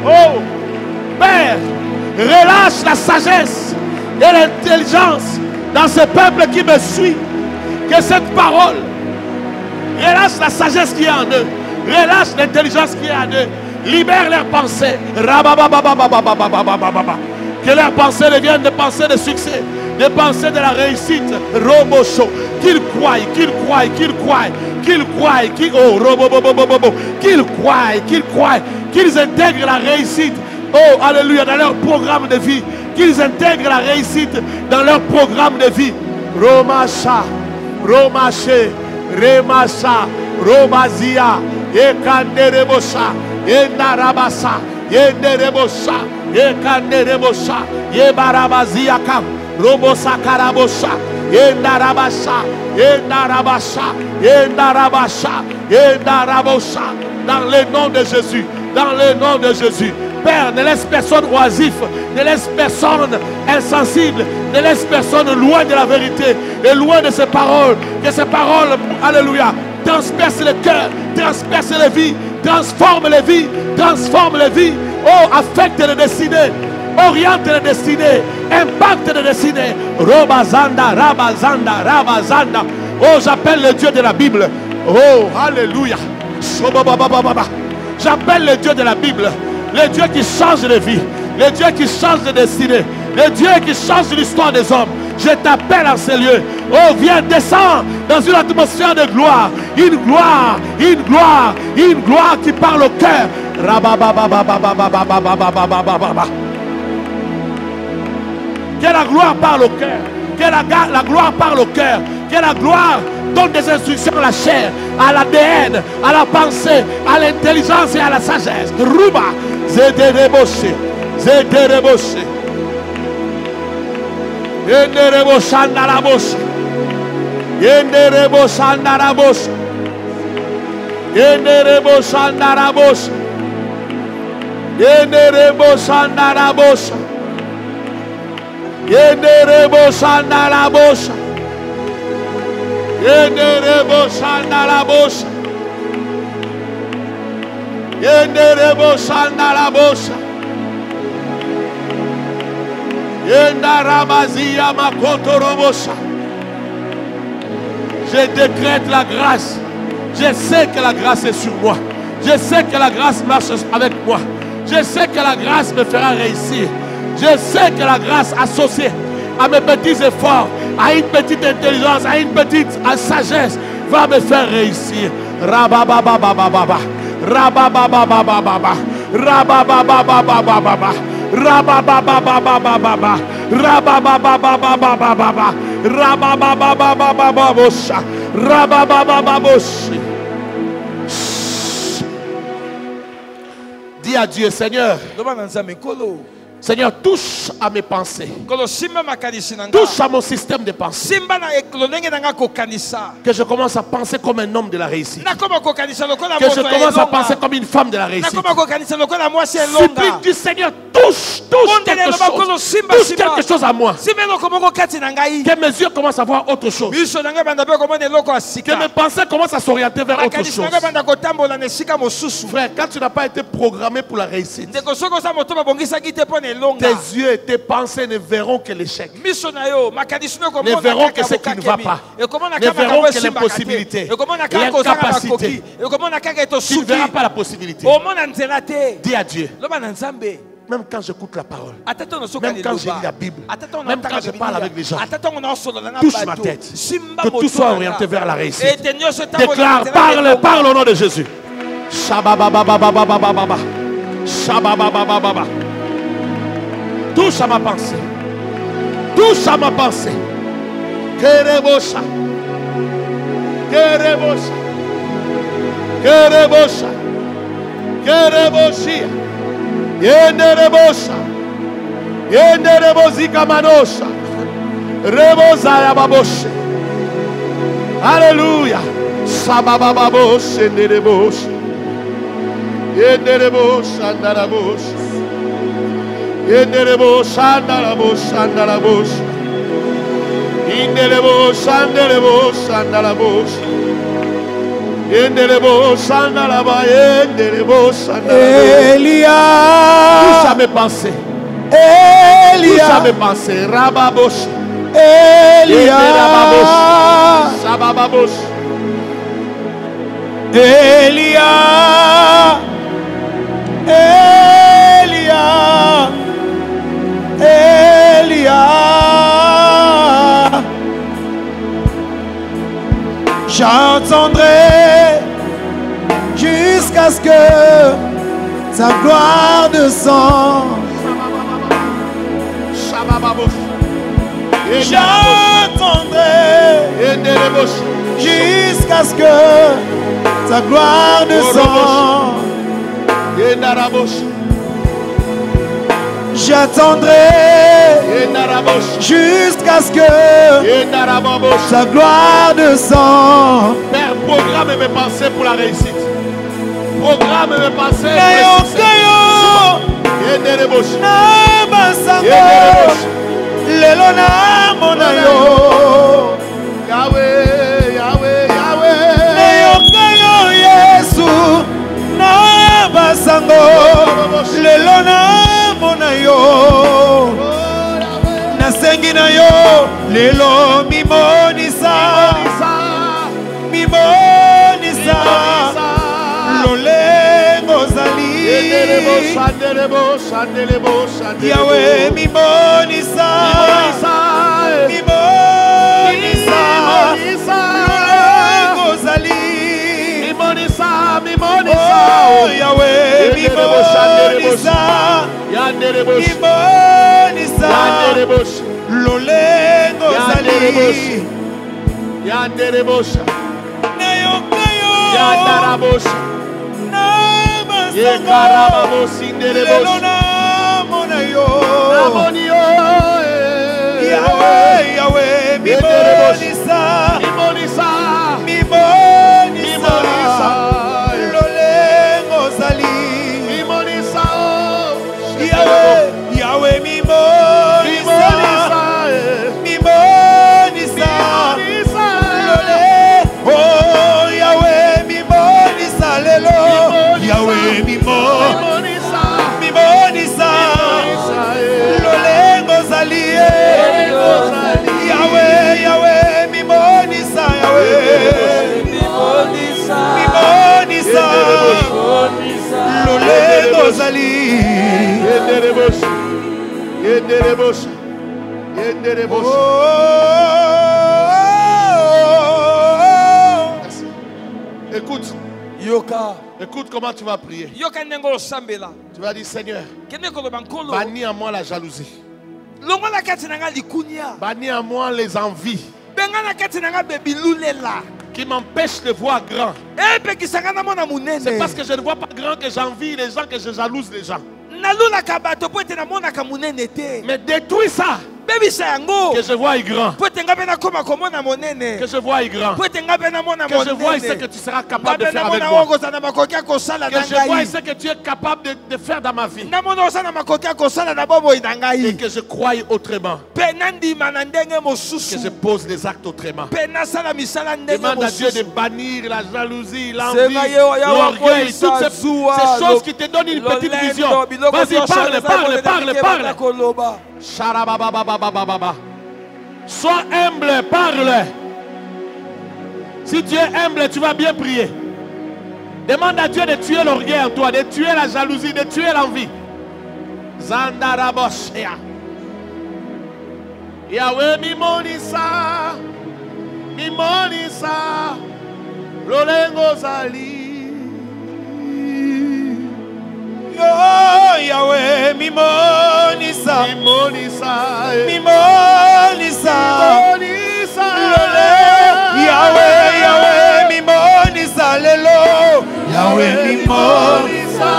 Speaker 2: Oh, Père, relâche la sagesse et l'intelligence dans ce peuple qui me suit. Que cette parole relâche la sagesse qui est en eux, relâche l'intelligence qui est en eux, libère leurs pensées. Que leurs pensées deviennent des pensées de succès, des pensées de la réussite. Robocho, qu'ils croient, qu'ils intègrent la réussite. Oh, alléluia, dans leur programme de vie. Qu'ils intègrent la réussite dans leur programme de vie. Romacha, Romaché, Remacha, Romazia, Ekanderebosha, Endarabasa, Yenderebosha, Ekanderebosha, Yebarabazia Kam, Robosa Karabosha, Endarabasha, Endarabasha, Endarabasha, Endarabosha, dans le nom de Jésus, dans le nom de Jésus. Père, ne laisse personne oisif, ne laisse personne insensible, ne laisse personne loin de la vérité et loin de ces paroles. Que ces paroles, alléluia, transpercent le cœur, transpercent les vies, transforment les vies, transforment les vies. Oh, affecte les destinées, oriente les destinées, impacte les destinées. Robazanda, Rabazanda, Rabazanda. Oh, j'appelle le Dieu de la Bible. Oh, alléluia. J'appelle le Dieu de la Bible. Le Dieu qui change de vie, le Dieu qui change de destinée, le Dieu qui change l'histoire des hommes. Je t'appelle en ces lieux. Oh, viens, descends dans une atmosphère de gloire. Une gloire, une gloire, une gloire qui parle au cœur. Que la gloire parle au cœur. Que la gloire parle au cœur. Que la gloire donne des instructions à la chair, à l'ADN, à la pensée, à l'intelligence et à la sagesse. Ruba, Zedereboshe, Zedereboshe, Yendereboshandaraboshe, Yendereboshandaraboshe, Yendereboshandaraboshe, Yendereboshandaraboshe, Yendereboshandaraboshe. Yendereboshandarabosha, Yendereboshandarabosha, Yendarabazia makotorobosha. Je décrète la grâce. Je sais que la grâce est sur moi. Je sais que la grâce marche avec moi. Je sais que la grâce me fera réussir. Je sais que la grâce associée à mes petits efforts, à une petite intelligence, à une petite sagesse, va me faire réussir. Rababababababa, rababababababa, rababababababa, rababababababa, rababababababa, rababababababosha, rabababababoshi. Dis à Dieu, Seigneur. Seigneur, touche à mes pensées. Touche à mon système de pensée. Que je commence à penser comme un homme de la réussite. Que je commence à penser comme une femme de la réussite. Supplie du Seigneur, touche quelque chose. Touche quelque chose à moi. Que mes yeux commencent à voir autre chose. Que mes pensées commencent à s'orienter vers autre chose. Frère, quand tu n'as pas été programmé pour la réussite, tes yeux et tes pensées ne verront que l'échec. Ne verront que ce qui ne va pas. Ne verront que l'impossibilité, l'incapacité. Tu ne verras pas la possibilité. Dis à Dieu. Même quand j'écoute la parole, même quand je lis la Bible, même quand je parle avec les gens, touche ma tête. Que tout soit orienté vers la réussite. Déclare, parle au nom de Jésus. Shababababababababa. Shababababababa. Touche à ma pensée. Touche à ma pensée. Kerebosha. Kerebosha. Kerebosha. Kereboshia. Yenderebosha. Yenderebozika manosha. Rebozaya baboshe. Alléluia. Sababababoshe nereboshe. Yenderebosha ndaraboshe. Yenderebosha ndarabosha ndaraboshe. Yenderebosha ndarabosha ndaraboshe. Elia, touche à mes pensées. Elia, touche à mes pensées. Rababosh. Elia, Sabababosh. Elia, Elia, Elia. J'entendrai jusqu'à ce que sa gloire descende. J'entendrai jusqu'à ce que sa gloire descende. J'attendrai jusqu'à ce que sa gloire descende. Père, programme mes pensées pour la réussite. Programme mes pensées pour la réussite. Yahweh, Yahweh, Yahweh. Yesu, na basango. Lelo na mona yo. Nasengi na yo. Lelo mimonisa. Mimonisa. Lolengo zali. Yahweh mimonisa. Mimonisa. Lolengo zali. Mimonisa. Oh Yahweh mimonisa. Mimonisa. Lolengo zali. Yanderebosha. Nayokayo. Yandarabosha. Yekarababosi nderebosha. Namonayo. Yahweh, Yahweh, mimonisa. Mimonisa. Mimonisa. Lolengo zali. Mimonisa. Yahweh, Yahweh, mimonisa. Mimonisa. Oh Yahweh, mimonisa lelo. Yahweh, mimonisa. Mimonisa. Lolengo zali. Yahweh, Yahweh, mimonisa. Yahweh, mimonisa. Mimonisa. Lolengo zali. Yenderebosha. Yenderebosha. Yenderebosha. Écoute. Écoute comment tu vas prier. Tu vas dire Seigneur, bannis à moi la jalousie. Bannis à moi les envies qui m'empêchent de voir grand. C'est parce que je ne vois pas grand que j'envie les gens, que je jalouse les gens. Mais détruis ça. Que je voie grand. Que je voie grand. Que je voie ce que tu seras capable de faire avec moi. Que je voie ce que tu es capable de faire dans ma vie. Et que je croie autrement. Que je pose les actes autrement. Demande à Dieu de bannir la jalousie, l'envie, l'orgueil, toutes ces choses qui te donnent une petite vision. Vas-y, parle. Sois humble, parle. Si tu es humble, tu vas bien prier. Demande à Dieu de tuer l'orgueil en toi, de tuer la jalousie, de tuer l'envie. Zandaraboshia. Yahweh mimonisa, lolengo zali.
Speaker 1: Yahweh mimonisa, Yahweh mimonisa lelo, Yahweh mimonisa,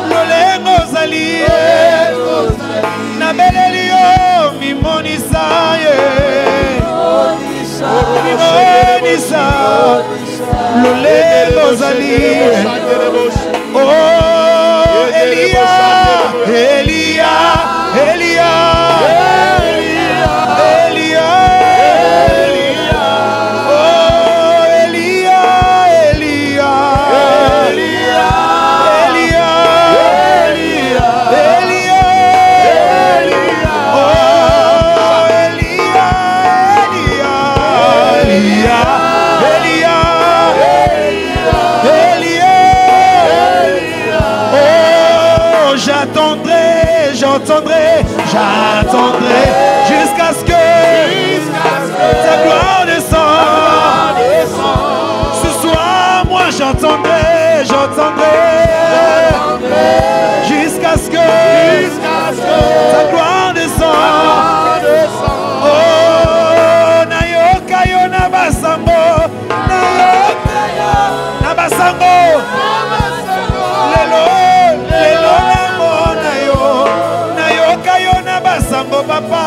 Speaker 1: lolengo zali, na belelio mimonisa mimonisa, lolengo zali. Oh Elia, j'attendrai jusqu'à ce que ta gloire descende. Ce soir, moi j'attendrai jusqu'à ce que ta gloire descende. Oh, nayoka yo nabasango, nabasango, lelo namona yo. Nabasango papa,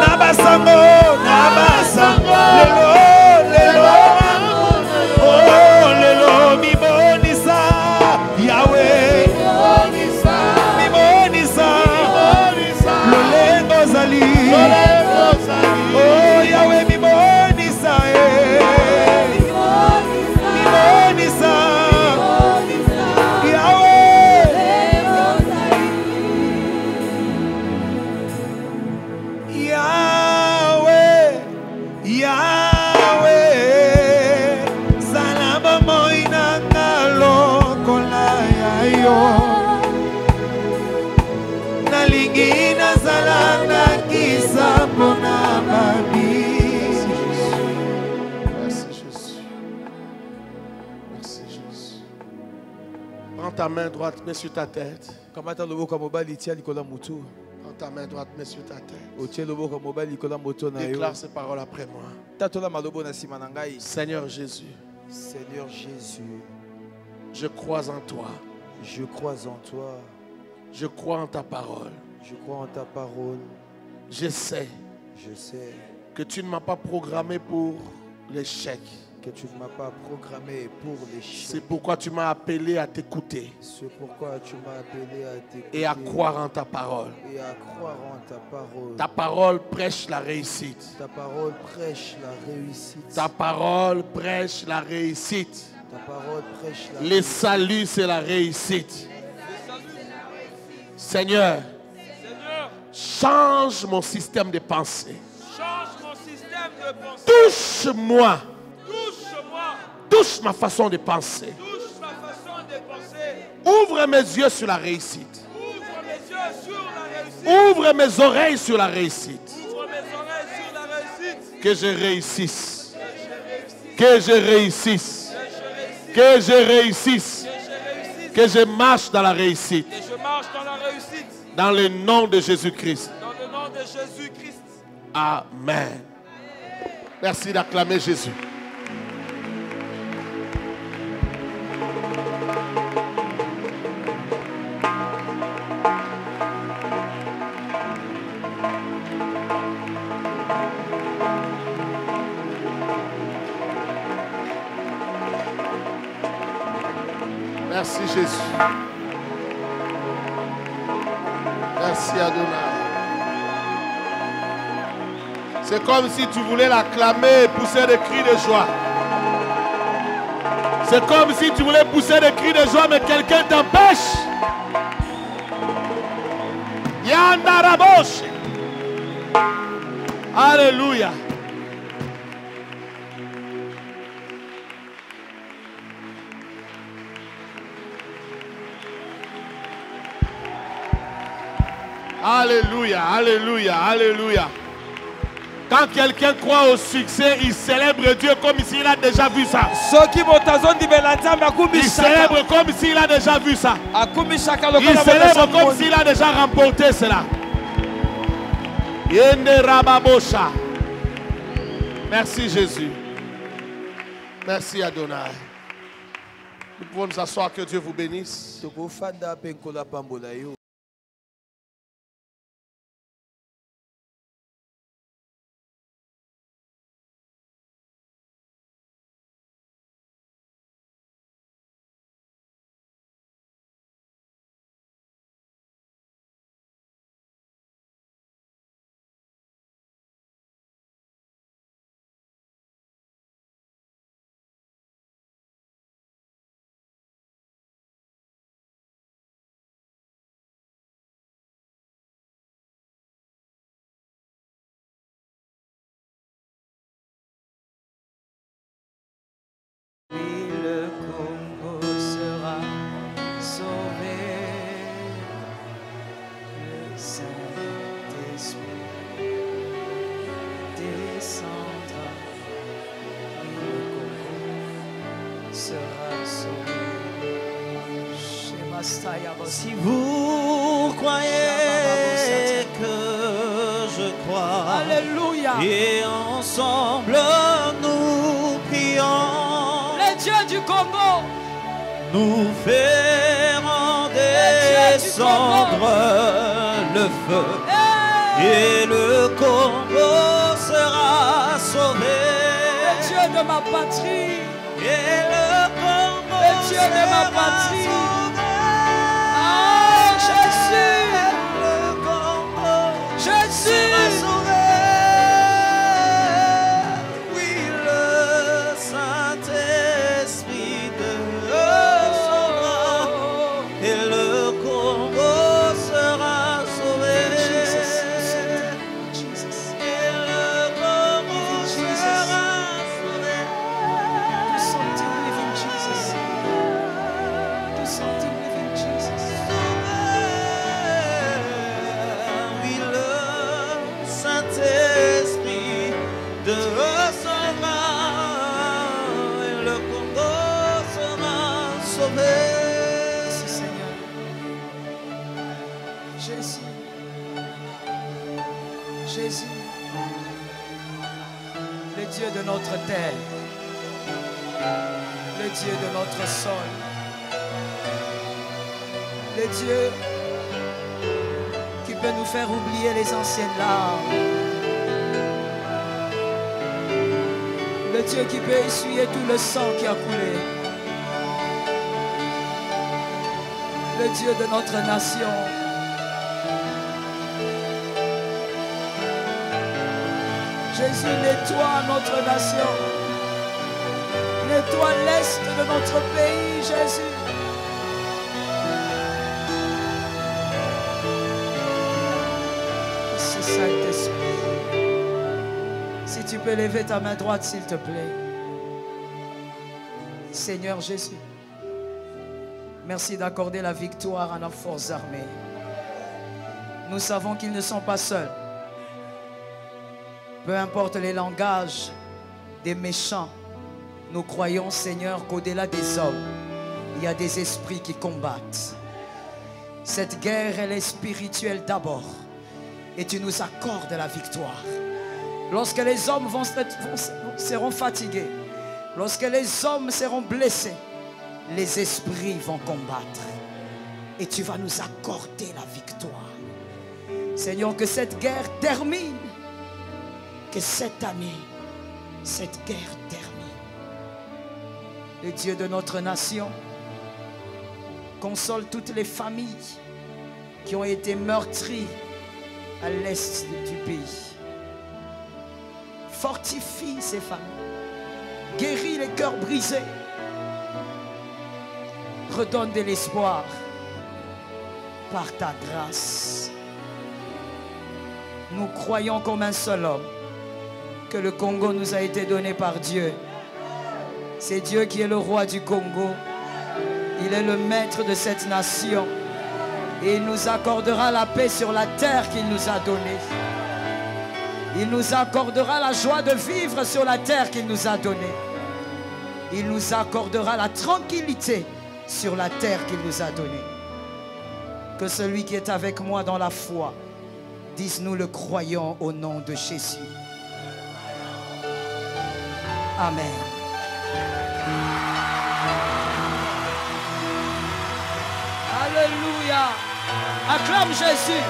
Speaker 1: nabasango, lelo, oh lelo mibonisa, Yahweh, mibonisa, lolengo zali, oh Yahweh mibonisa, mibonisa.
Speaker 2: Prends ta main droite, mets sur ta tête. Prends ta main droite, mets sur ta tête. Déclare ces paroles après moi. Seigneur Jésus, je crois en toi.
Speaker 1: Je crois en toi.
Speaker 2: Je crois en ta parole.
Speaker 1: Je crois en ta parole.
Speaker 2: Je sais que tu ne m'as pas programmé pour l'échec.
Speaker 1: Que tu ne m'as pas programmé pour l'échec.
Speaker 2: C'est pourquoi tu m'as appelé à t'écouter.
Speaker 1: C'est pourquoi tu m'as appelé à t'écouter.
Speaker 2: Et à croire en ta parole.
Speaker 1: Et à croire en ta parole.
Speaker 2: Ta parole prêche la réussite.
Speaker 1: Ta parole prêche la réussite.
Speaker 2: Ta parole prêche la réussite.
Speaker 1: Ta parole prêche la
Speaker 2: réussite. Le salut, c'est la réussite. Seigneur, change mon système de pensée. Touche-moi. Touche ma façon de penser. Ouvre mes yeux sur la réussite. Ouvre mes oreilles sur la réussite. Que je réussisse. Que je réussisse. Que je réussisse. Que je marche dans la réussite. Dans le nom de Jésus-Christ. Amen. Merci d'acclamer Jésus. Merci Jésus. Merci Adonai. C'est comme si tu voulais l'acclamer et pousser des cris de joie. C'est comme si tu voulais pousser des cris de joie, mais quelqu'un t'empêche. Yandaraboshe. Alléluia. Alléluia, alléluia, alléluia. Quand quelqu'un croit au succès, il célèbre Dieu comme s'il a déjà vu ça. Il célèbre comme s'il a déjà vu ça. Il célèbre comme s'il a déjà remporté cela. Merci Jésus. Merci Adonai. Nous pouvons nous asseoir, que Dieu vous bénisse.
Speaker 4: Le Congo sera sauvé, le Saint-Esprit descendra, le Congo sera sauvé. Si vous croyez que je crois,
Speaker 5: Alléluia,
Speaker 4: et ensemble nous prions.
Speaker 5: Dieu du Congo,
Speaker 4: nous ferons descendre le feu, et le Congo sera sauvé.
Speaker 5: Le Dieu de ma patrie,
Speaker 4: et le Congo
Speaker 5: le Dieu de ma patrie. Ah, Jésus,
Speaker 4: le Congo
Speaker 5: Jésus
Speaker 4: sera sauvé.
Speaker 5: Jésus, le Dieu de notre terre, le Dieu de notre sol, le Dieu qui peut nous faire oublier les anciennes larmes, le Dieu qui peut essuyer tout le sang qui a coulé, le Dieu de notre nation. Jésus, nettoie notre nation. Nettoie l'est de notre pays, Jésus. Ce Saint-Esprit, si tu peux lever ta main droite, s'il te plaît. Seigneur Jésus, merci d'accorder la victoire à nos forces armées. Nous savons qu'ils ne sont pas seuls. Peu importe les langages des méchants, nous croyons, Seigneur, qu'au-delà des hommes, il y a des esprits qui combattent. Cette guerre, elle est spirituelle d'abord. Et tu nous accordes la victoire. Lorsque les hommes seront fatigués, lorsque les hommes seront blessés, les esprits vont combattre. Et tu vas nous accorder la victoire. Seigneur, que cette guerre termine. Que cette année, cette guerre termine. Le Dieu de notre nation, Console toutes les familles qui ont été meurtries à l'est du pays. Fortifie ces familles. Guéris les cœurs brisés. Redonne de l'espoir par ta grâce. Nous croyons comme un seul homme que le Congo nous a été donné par Dieu. C'est Dieu qui est le roi du Congo. Il est le maître de cette nation. Et il nous accordera la paix sur la terre qu'il nous a donnée. Il nous accordera la joie de vivre sur la terre qu'il nous a donnée. Il nous accordera la tranquillité sur la terre qu'il nous a donnée. Que celui qui est avec moi dans la foi dise: nous le croyons au nom de Jésus. Amen. Alléluia. Acclame Jésus.